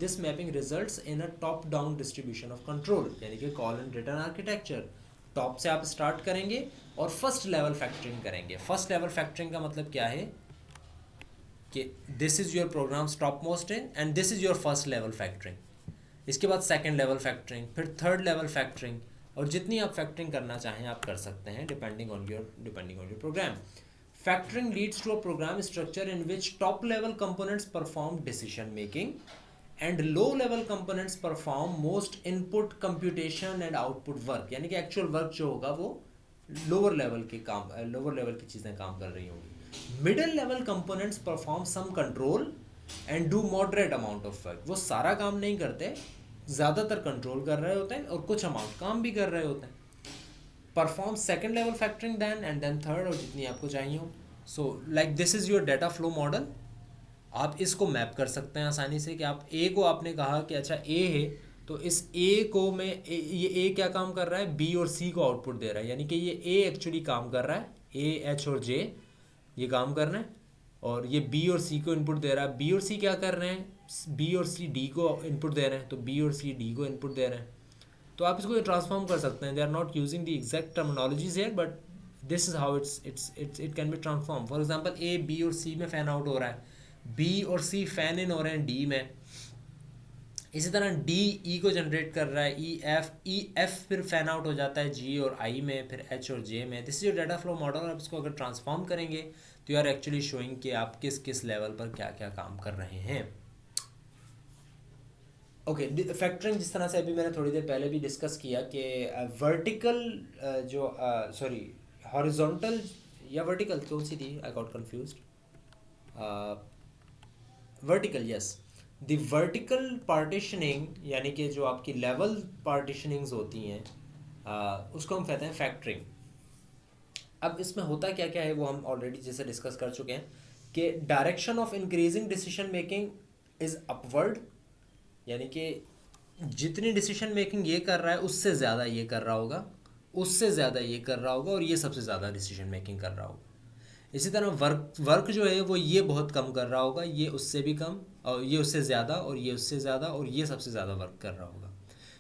Speaker 1: this mapping results in a top down distribution of control, यानी कि call and return architecture. Top से आप स्टार्ट करेंगे और फर्स्ट लेवल फैक्टरिंग करेंगे। फर्स्ट लेवल फैक्टरिंग का मतलब क्या है कि this is your program's top most in and this is your first level factoring. इसके बाद सेकंड लेवल फैक्टरिंग, फिर थर्ड लेवल फैक्टरिंग, और जितनी आप फैक्टरिंग करना चाहें आप कर सकते हैं depending on your program. Factoring leads to a program structure in which top level components perform decision making and low level components perform most input computation and output work, यानी कि actual work जो होगा वो lower level की चीज़ें काम कर रही होंगी। Middle level components perform some control and do moderate amount of work, वो सारा काम नहीं करते, ज़्यादातर कंट्रोल कर रहे होते हैं और कुछ अमाउंट काम भी कर रहे होते हैं। Perform second level factoring then and then third, और जितनी आपको चाहिए हो। So like this is your data flow model. आप इसको मैप कर सकते हैं आसानी से कि आप ए को आपने कहा कि अच्छा ए है, तो इस ए को मैं ये ए क्या काम कर रहा है, बी और सी को आउटपुट दे रहा है, यानी कि ये ए एक्चुअली काम कर रहा है, ए एच और जे ये काम कर रहे हैं, और ये बी और सी को इनपुट दे रहा है। बी और सी क्या कर रहे हैं, बी और सी डी को इनपुट दे रहे हैं, तो बी और सी डी को इनपुट दे रहे हैं। तो आप इसको ट्रांसफॉर्म कर सकते हैं। They are not using the exact terminologies here, but this is how it can be transform. For example A B और सी में फैन आउट हो रहा है, बी और सी फैन इन हो रहे हैं डी में। इसी तरह डी ई को जनरेट कर रहा है, ई एफ फिर फैन आउट हो जाता है जी और आई में, फिर एच और जे में। This is your data flow model. आप इसको अगर ट्रांसफॉर्म करेंगे तो यू आर एक्चुअली शोइंग कि आप किस किस लेवल पर क्या क्या काम कर रहे हैं। ओके, फैक्टरिंग जिस तरह से अभी मैंने थोड़ी देर पहले भी डिस्कस किया कि वर्टिकल जो सॉरी हॉरिजॉन्टल या वर्टिकल कौन सी थी, I got confused, vertical, yes. The vertical partitioning यानी कि जो आपकी लेवल पार्टीशनिंग्स होती हैं उसको हम कहते हैं फैक्टरिंग। अब इसमें होता क्या क्या है वो हम ऑलरेडी जैसे डिस्कस कर चुके हैं कि direction of increasing decision making is upward, यानी कि जितनी डिसीजन मेकिंग ये कर रहा है उससे ज़्यादा ये कर रहा होगा, उससे ज़्यादा ये कर रहा होगा, और ये सबसे ज़्यादा डिसीजन मेकिंग कर रहा होगा। इसी तरह वर्क जो है वो ये बहुत कम कर रहा होगा, ये उससे भी कम, और ये उससे ज़्यादा, और ये उससे ज़्यादा, और ये सबसे ज़्यादा वर्क कर रहा होगा।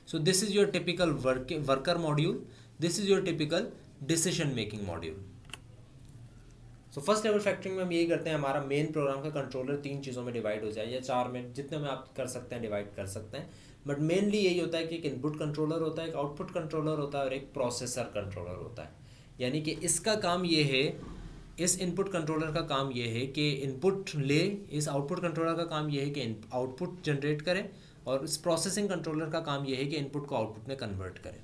Speaker 1: So this is your typical worker module, this is your typical decision making module. So first level factoring में हम यही करते हैं, हमारा मेन प्रोग्राम का कंट्रोलर 3 चीज़ों में डिवाइड हो जाए, या 4 में, जितने में आप कर सकते हैं डिवाइड कर सकते हैं। बट मेनली यही होता है कि एक इनपुट कंट्रोलर होता है, एक आउटपुट कंट्रोलर होता है, और एक प्रोसेसर कंट्रोलर होता है। यानी कि इसका काम ये है, इस इनपुट कंट्रोलर का काम ये है कि इनपुट ले, इस आउटपुट कंट्रोलर का काम ये है कि आउटपुट जनरेट करे, और इस प्रोसेसिंग कंट्रोलर का काम ये है कि इनपुट को आउटपुट में कन्वर्ट करे।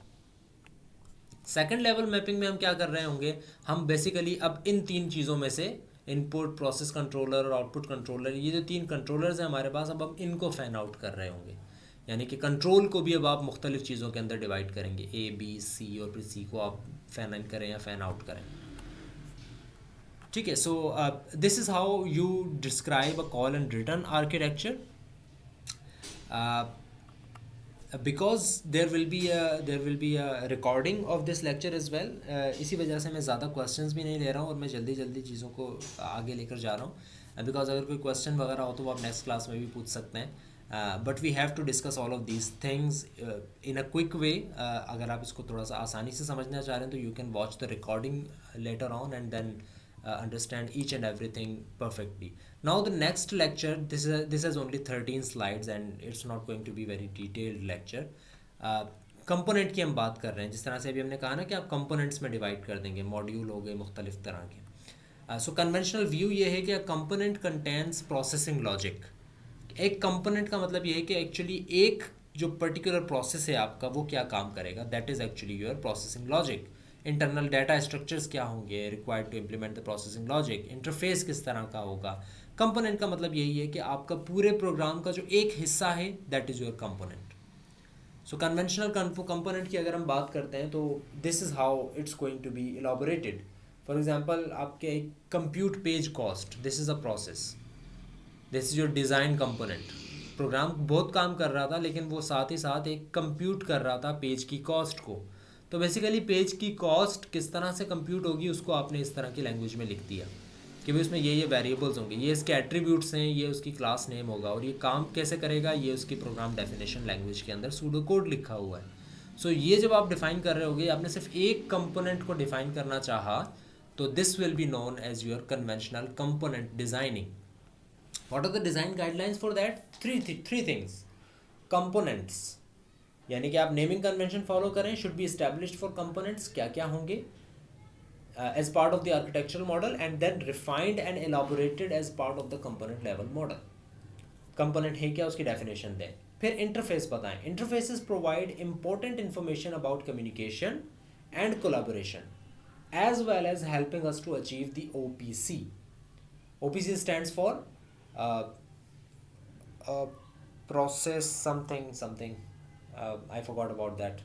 Speaker 1: सेकंड लेवल मैपिंग में हम क्या कर रहे होंगे, हम बेसिकली अब इन 3 चीज़ों में से इनपुट, प्रोसेस कंट्रोलर और आउटपुट कंट्रोलर, ये जो 3 कंट्रोलर्स हैं हमारे पास, अब हम इनको फैन आउट कर रहे होंगे। यानी कि कंट्रोल को भी अब आप मुख्तलिफ चीज़ों के अंदर डिवाइड करेंगे, ए बी सी, और फिर सी को आप फैन इन करें या फैन आउट करें। ठीक है, सो this is how you describe a call and return architecture. Because there will be a recording of this lecture is well, इसी वजह से मैं ज़्यादा क्वेश्चंस भी नहीं ले रहा हूँ, और मैं जल्दी जल्दी चीज़ों को आगे लेकर जा रहा हूँ। बिकॉज अगर कोई क्वेश्चन वगैरह हो तो वो आप नेक्स्ट क्लास में भी पूछ सकते हैं, but we have to discuss all of these things in a quick way. अगर आप इसको थोड़ा सा आसानी से समझना चाह रहे हैं तो you can watch the recording later on and then understand each and everything perfectly. Now the next lecture, this has only 13 slides and it's not going to be very detailed lecture. Component की हम बात कर रहे हैं, जिस तरह से अभी हमने कहा ना कि आप कंपोनेंट्स में डिवाइड कर देंगे, मॉड्यूल हो गए मुख्तलिफ तरह के। सो कन्वेंशनल व्यू ये है कि कंपोनेंट कंटेन्स प्रोसेसिंग लॉजिक। एक कंपोनेंट का मतलब ये है कि एक्चुअली एक जो पर्टिकुलर प्रोसेस है आपका वो क्या काम करेगा, that is actually your processing logic. Internal data structures क्या होंगे required to implement the processing logic, interface किस तरह का होगा। कंपोनेंट का मतलब यही है कि आपका पूरे प्रोग्राम का जो एक हिस्सा है that is your component. So conventional component की अगर हम बात करते हैं तो this is how it's going to be elaborated. For example आपके compute page cost, this is a process, this is your design component. Program बहुत काम कर रहा था लेकिन वो साथ ही साथ एक कंप्यूट कर रहा था पेज की कॉस्ट को। तो बेसिकली पेज की कॉस्ट किस तरह से कंप्यूट होगी उसको आपने इस तरह की लैंग्वेज में लिख दिया कि भाई उसमें ये वेरिएबल्स होंगे, ये इसके एट्रीब्यूट्स हैं, ये उसकी क्लास नेम होगा, और ये काम कैसे करेगा ये उसकी प्रोग्राम डेफिनेशन लैंग्वेज के अंदर सूडो कोड लिखा हुआ है। सो ये जब आप डिफ़ाइन कर रहे होगे, आपने सिर्फ एक कंपोनेंट को डिफ़ाइन करना चाहा, तो this will be known as your conventional component designing. What are the design guidelines for that? Three things. Components यानी कि आप नेमिंग कन्वेंशन फॉलो करें, should be established for components, क्या क्या होंगे as part of the architectural model, and then refined and elaborated as part of the component level model. Component है क्या उसकी डेफिनेशन दें। फिर इंटरफेस बताएं। Interfaces provide important information about communication and collaboration as well as helping us to achieve the OPC. OPC stands for process something. I forgot about that.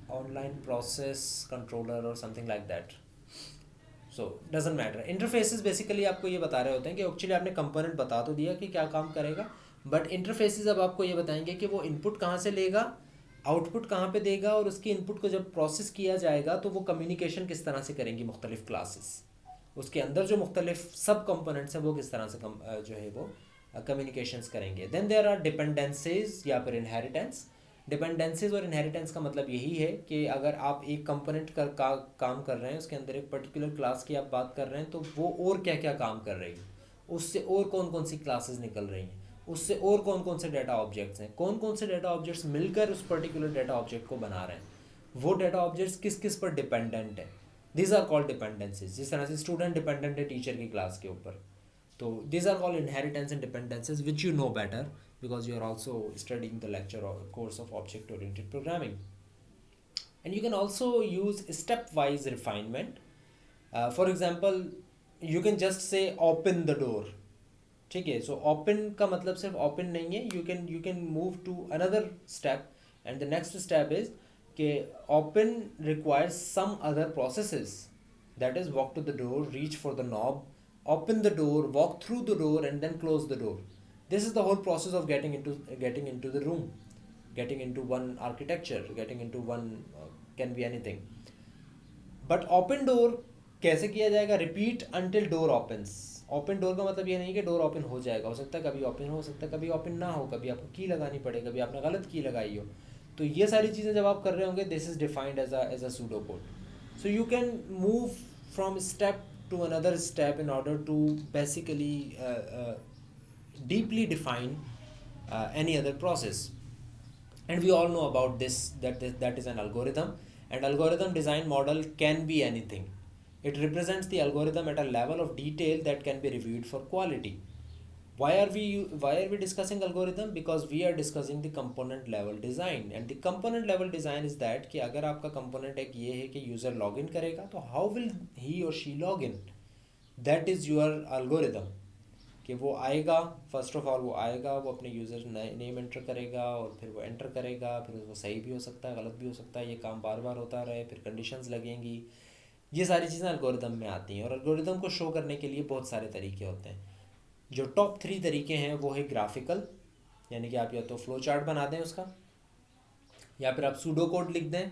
Speaker 1: Online process controller or something like that. So doesn't matter. Interfaces basically आपको ये बता रहे होते हैं कि actually आपने component बता तो दिया कि क्या काम करेगा, बट इंटरफेसेस अब आपको ये बताएंगे कि वो इनपुट कहाँ से लेगा, आउटपुट कहाँ पे देगा, और उसकी इनपुट को जब प्रोसेस किया जाएगा तो वो कम्युनिकेशन किस तरह से करेंगी मुख्तलिफ क्लासेस। उसके अंदर जो मुख्तलिफ सब कंपोनेंट्स हैं वो किस तरह से जो है वो कम्युनिकेशंस करेंगे. देन देयर आर डिपेंडेंसीज या फिर इनहेरिटेंस. डिपेंडेंसीज और इनहेरिटेंस का मतलब यही है कि अगर आप एक कंपोनेंट का काम कर रहे हैं, उसके अंदर एक पर्टिकुलर क्लास की आप बात कर रहे हैं, तो वो और क्या क्या काम कर रही है, उससे और कौन कौन सी क्लासेस निकल रही हैं, उससे और कौन कौन से डाटा ऑब्जेक्ट्स हैं, कौन कौन से डाटा ऑब्जेक्ट्स मिलकर उस पर्टिकुलर डाटा ऑब्जेक्ट को बना रहे हैं, वो डाटा ऑब्जेक्ट्स किस किस पर डिपेंडेंट है. These are called dependencies. जिस तरह से स्टूडेंट डिपेंडेंट है टीचर की क्लास के ऊपर, तो these are called inheritance and dependencies, which you know better because you are also studying the lecture or course of object oriented programming. And you can also use stepwise refinement. For example, you can just say open the door. ठीक है, so open का मतलब सिर्फ open नहीं है, you can move to another step, and the next step is कि open requires some other processes, that is walk to the door, reach for the knob, open the door, walk through the door, and then close the door. This is the whole process of getting into the room, getting into one architecture, getting into one can be anything. But open door कैसे किया जाएगा? Repeat until door opens. Open door का मतलब ये नहीं कि door open हो जाएगा, हो सकता है कभी ओपन हो सकता है कभी ओपन ना हो, कभी आपको की लगानी पड़े, कभी आपने गलत की लगाई हो. तो ये सारी चीज़ें जब आप कर रहे होंगे, this is defined as a pseudo code. So you can move from step to another step in order to basically deeply define any other process. And we all know about this, that is an algorithm, and algorithm design model can be anything. It represents the algorithm at a level of detail that can be reviewed for quality. Why are we discussing algorithm? Because we are discussing the component level design, and the component level design is that कि अगर आपका component एक ये है कि user login करेगा, तो how will he or she login? That is your algorithm. कि वो आएगा, फर्स्ट ऑफ ऑल वो आएगा, वो अपने यूज़र नेम एंटर करेगा और फिर वो एंटर करेगा, फिर वो सही भी हो सकता है गलत भी हो सकता है, ये काम बार बार होता रहे, फिर कंडीशंस लगेंगी. ये सारी चीज़ें एल्गोरिदम में आती हैं, और एल्गोरिदम को शो करने के लिए बहुत सारे तरीके होते हैं. जो टॉप 3 तरीके हैं वो है ग्राफिकल, यानी कि आप या तो फ्लो चार्ट बना दें उसका, या फिर आप सूडो कोड लिख दें,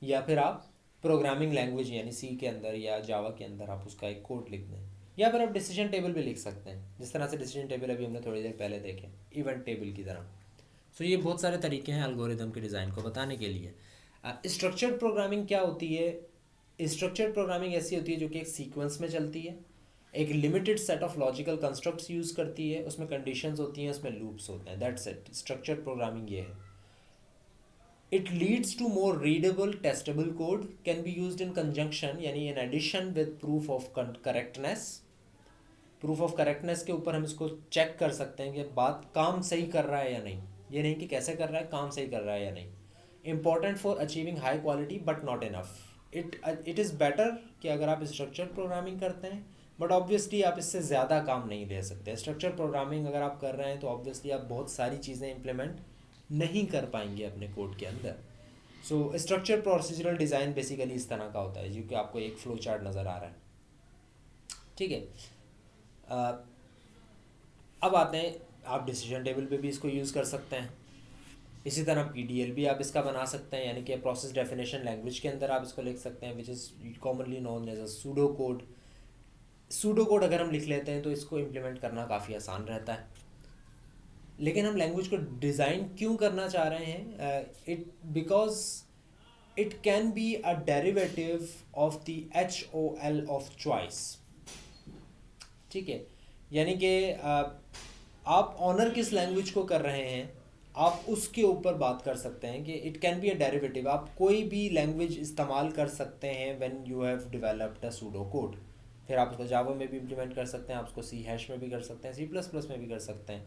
Speaker 1: या फिर आप प्रोग्रामिंग लैंग्वेज यानी सी के अंदर या जावा के अंदर आप उसका एक कोड लिख दें, या फिर आप डिसीजन टेबल भी लिख सकते हैं, जिस तरह से डिसीजन टेबल अभी हमने थोड़ी देर पहले देखे, इवेंट टेबल की तरह. सो ये बहुत सारे तरीके हैं एल्गोरिदम के डिज़ाइन को बताने के लिए. स्ट्रक्चर्ड प्रोग्रामिंग क्या होती है? स्ट्रक्चर्ड प्रोग्रामिंग ऐसी होती है जो कि एक सीक्वेंस में चलती है, एक limited set of logical constructs use करती है, उसमें कंडीशंस होती हैं, उसमें लूप्स होते हैं. That's it. स्ट्रक्चर्ड प्रोग्रामिंग ये है. It leads to more readable, testable code, can be used in conjunction, यानी in addition with proof of correctness. Proof of correctness के ऊपर हम इसको चेक कर सकते हैं कि बात काम सही कर रहा है या नहीं. ये नहीं कि कैसे कर रहा है, काम सही कर रहा है या नहीं. Important for achieving high quality but not enough. It is better कि अगर आप structured programming करते हैं, बट ऑब्वियसली आप इससे ज़्यादा काम नहीं ले सकते. स्ट्रक्चर प्रोग्रामिंग अगर आप कर रहे हैं तो ऑब्वियसली आप बहुत सारी चीज़ें इम्प्लीमेंट नहीं कर पाएंगे अपने कोड के अंदर. So structure procedural design basically इस तरह का होता है, जो कि आपको एक फ्लो चार्ट नज़र आ रहा है. ठीक है. अब आते हैं, आप डिसीजन टेबल पे भी इसको यूज़ कर सकते हैं. इसी तरह PDL भी आप इसका बना सकते हैं, यानी कि प्रोसेस डेफिनेशन लैंग्वेज के अंदर आप इसको लिख सकते हैं, which is commonly known as a pseudo code. Pseudo code अगर हम लिख लेते हैं तो इसको इम्प्लीमेंट करना काफ़ी आसान रहता है. लेकिन हम लैंग्वेज को डिज़ाइन क्यों करना चाह रहे हैं? Because it can be a derivative of the HOL of choice. ठीक है, यानी कि आप ऑनर किस लैंग्वेज को कर रहे हैं, आप उसके ऊपर बात कर सकते हैं कि it can be a derivative. आप कोई भी लैंग्वेज इस्तेमाल कर सकते हैं when you have developed a pseudo code. फिर आप उसको जावा में भी इम्प्लीमेंट कर सकते हैं, आप उसको C# में भी कर सकते हैं, C++ में भी कर सकते हैं.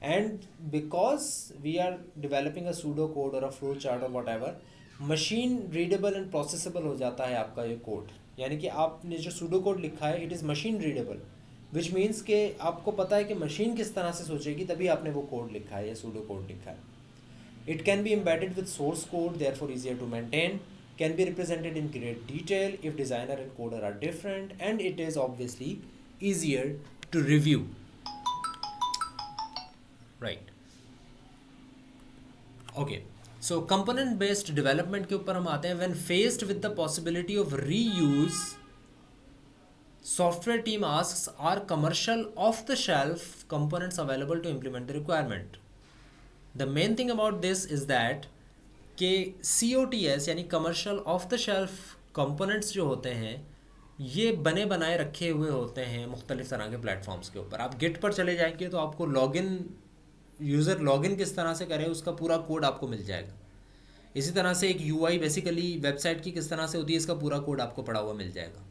Speaker 1: And because we are developing a pseudo code और अ फ्लो चार्ट और whatever, machine readable and processable हो जाता है आपका ये कोड. यानी कि आपने जो सूडो कोड लिखा है, it is machine readable, which means कि आपको पता है कि मशीन किस तरह से सोचेगी, तभी आपने वो कोड लिखा है या सूडो कोड लिखा है. It can be embedded with source code, therefore easier to maintain, can be represented in great detail if designer and coder are different, and it is obviously easier to review. Right. Okay. So component based development के ऊपर हम आते हैं. When faced with the possibility of reuse, Software team asks, are commercial off the shelf components available to implement the requirement? The main thing about this is that कि COTS यानी commercial of the shelf components जो होते हैं ये बने बनाए रखे हुए होते हैं मुख्तलिफ तरह के प्लेटफॉर्म्स के ऊपर. आप गिट पर चले जाएंगे तो आपको लॉगिन यूज़र लॉगिन किस तरह से करे उसका पूरा कोड आपको मिल जाएगा. इसी तरह से एक UI बेसिकली वेबसाइट की किस तरह से होती है इसका पूरा कोड आपको पड़ा हुआ मिल जाएगा.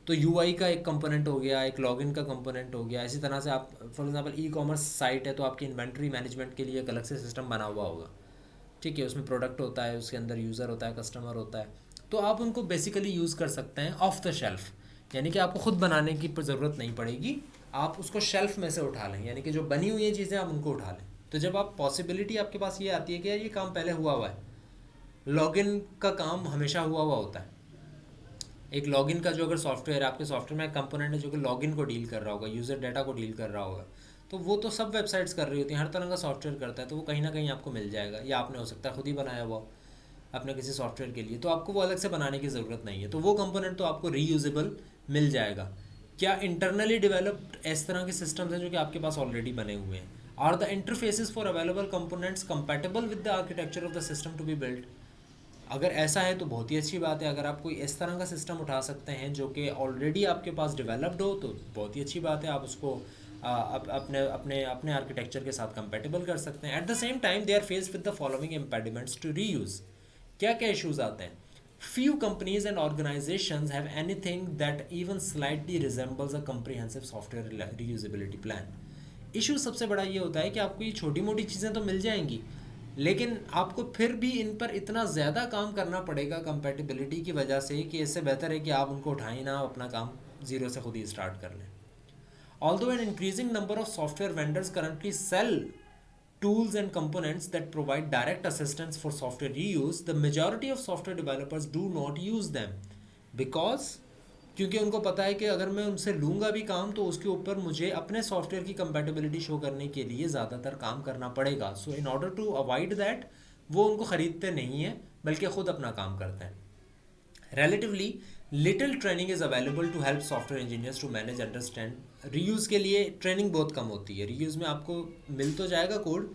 Speaker 1: तो UI का एक कंपोनेंट हो गया, एक लॉगिन का कंपोनेंट हो गया. इसी तरह से आप फॉर एग्जांपल ई-कॉमर्स साइट है तो आपकी इन्वेंट्री मैनेजमेंट के लिए एक अलग से सिस्टम बना हुआ होगा. ठीक है, उसमें प्रोडक्ट होता है, उसके अंदर यूज़र होता है, कस्टमर होता है. तो आप उनको बेसिकली यूज़ कर सकते हैं ऑफ द शेल्फ, यानी कि आपको ख़ुद बनाने की ज़रूरत नहीं पड़ेगी. आप उसको शेल्फ में से उठा लें, यानी कि जो बनी हुई चीज़ें आप उनको उठा लें. तो जब आप पॉसिबिलिटी आपके पास ये आती है कि यार ये काम पहले हुआ हुआ है, लॉगिन का काम हमेशा हुआ हुआ होता है. एक लॉगिन का जो अगर सॉफ्टवेयर आपके सॉफ्टवेयर में एक कंपोनेंट है जो कि लॉगिन को डील कर रहा होगा, यूज़र डाटा को डील कर रहा होगा, तो वो तो सब वेबसाइट्स कर रही होती हैं, हर तरह का सॉफ्टवेयर करता है. तो वो कहीं ना कहीं आपको मिल जाएगा, या आपने हो सकता है खुद ही बनाया हुआ अपने किसी सॉफ्टवेयर के लिए, तो आपको वो अलग से बनाने की ज़रूरत नहीं है. तो वो कंपोनेंट तो आपको रीयूजेबल मिल जाएगा. क्या इंटरनली डेवलप्ड इस तरह के सिस्टम्स हैं जो कि आपके पास ऑलरेडी बने हुए हैं? Are the interfaces for available components compatible with the architecture of the system to be build? अगर ऐसा है तो बहुत ही अच्छी बात है. अगर आप कोई इस तरह का सिस्टम उठा सकते हैं जो कि ऑलरेडी आपके पास डेवलप्ड हो तो बहुत ही अच्छी बात है. आप उसको अपने अपने अपने आर्किटेक्चर के साथ कंपैटिबल कर सकते हैं. At the same time they are faced with the following impediments to reuse. क्या क्या इश्यूज़ आते हैं? Few companies and organizations have anything that even slightly resembles a comprehensive software reusability plan. Issue सबसे बड़ा ये होता है कि आपको ये छोटी मोटी चीज़ें तो मिल जाएंगी, लेकिन आपको फिर भी इन पर इतना ज़्यादा काम करना पड़ेगा कंपैटिबिलिटी की वजह से कि इससे बेहतर है कि आप उनको उठाएं ना, अपना काम ज़ीरो से खुद ही स्टार्ट कर लें. Although an increasing number of software vendors currently sell tools and components that provide direct assistance for software reuse, the majority of software developers do not use them because क्योंकि उनको पता है कि अगर मैं उनसे लूँगा भी काम तो उसके ऊपर मुझे अपने सॉफ्टवेयर की कंपैटिबिलिटी शो करने के लिए ज़्यादातर काम करना पड़ेगा. So in order to avoid that वो उनको ख़रीदते नहीं हैं बल्कि ख़ुद अपना काम करते हैं. Relatively little training is available to help software engineers to manage understand. Reuse के लिए ट्रेनिंग बहुत कम होती है. रीयूज़ में आपको मिल तो जाएगा कोड,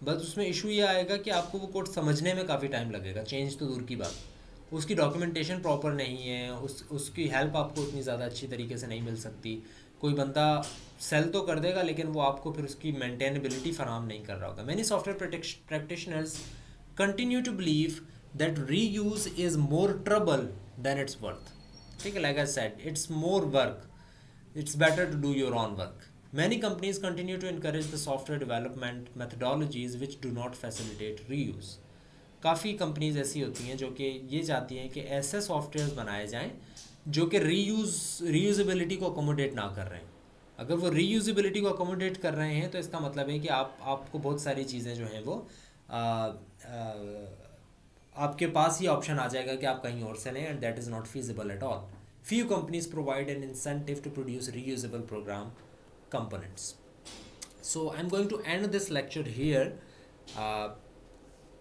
Speaker 1: बस उसमें इशू ये आएगा कि आपको वो कोड समझने में काफ़ी टाइम लगेगा. चेंज तो दूर की बात, उसकी डॉक्यूमेंटेशन प्रॉपर नहीं है, उसकी हेल्प आपको उतनी ज़्यादा अच्छी तरीके से नहीं मिल सकती. कोई बंदा सेल तो कर देगा लेकिन वो आपको फिर उसकी मेंटेनेबिलिटी फराहम नहीं कर रहा होगा. Many software practitioners continue to believe that reuse is more trouble than it's worth. ठीक है, like I said, it's more work. It's better to do your own work. Many companies continue to encourage the software development methodologies which do not facilitate reuse. काफ़ी companies ऐसी होती हैं जो कि ये चाहती हैं कि ऐसे सॉफ्टवेयर्स बनाए जाएं जो कि रीयूजेबिलिटी को अकोमोडेट ना कर रहे हैं. अगर वो रीयूजेबिलिटी को अकोमोडेट कर रहे हैं तो इसका मतलब है कि आपको बहुत सारी चीज़ें जो हैं वो आपके पास ये ऑप्शन आ जाएगा कि आप कहीं और से लें, and that is not feasible at all. Few companies provide an incentive to produce reusable program components. So I'm going to end this lecture here.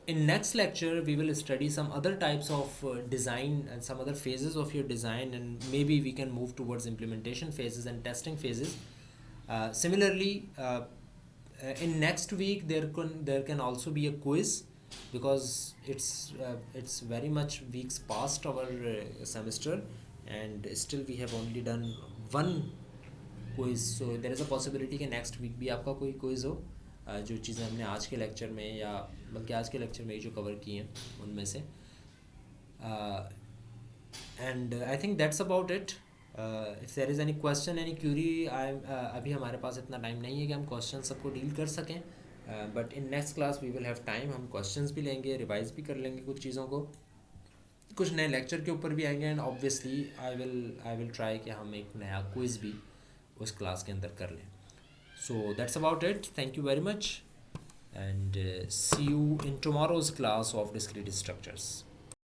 Speaker 1: In next lecture we will study some other types of design and some other phases of your design, and maybe we can move towards implementation phases and testing phases. Similarly, in next week there can also be a quiz, because it's very much weeks past our semester and still we have only done one quiz. So there is a possibility कि next week भी आपका कोई quiz हो. जो चीज़ें हमने आज के लेक्चर में या बल्कि आज के लेक्चर में ही जो कवर की हैं उनमें से. And I think that's about it. If there is any question, any query, अभी हमारे पास इतना टाइम नहीं है कि हम क्वेश्चन सबको डील कर सकें, but in next class we will have time. हम क्वेश्चंस भी लेंगे, रिवाइज भी कर लेंगे कुछ चीज़ों को, कुछ नए लेक्चर के ऊपर भी आएंगे, and obviously I will try कि हम एक नया क्विज़ भी उस क्लास के अंदर कर लें. So that's about it. Thank you very much and see you in tomorrow's class of discrete structures.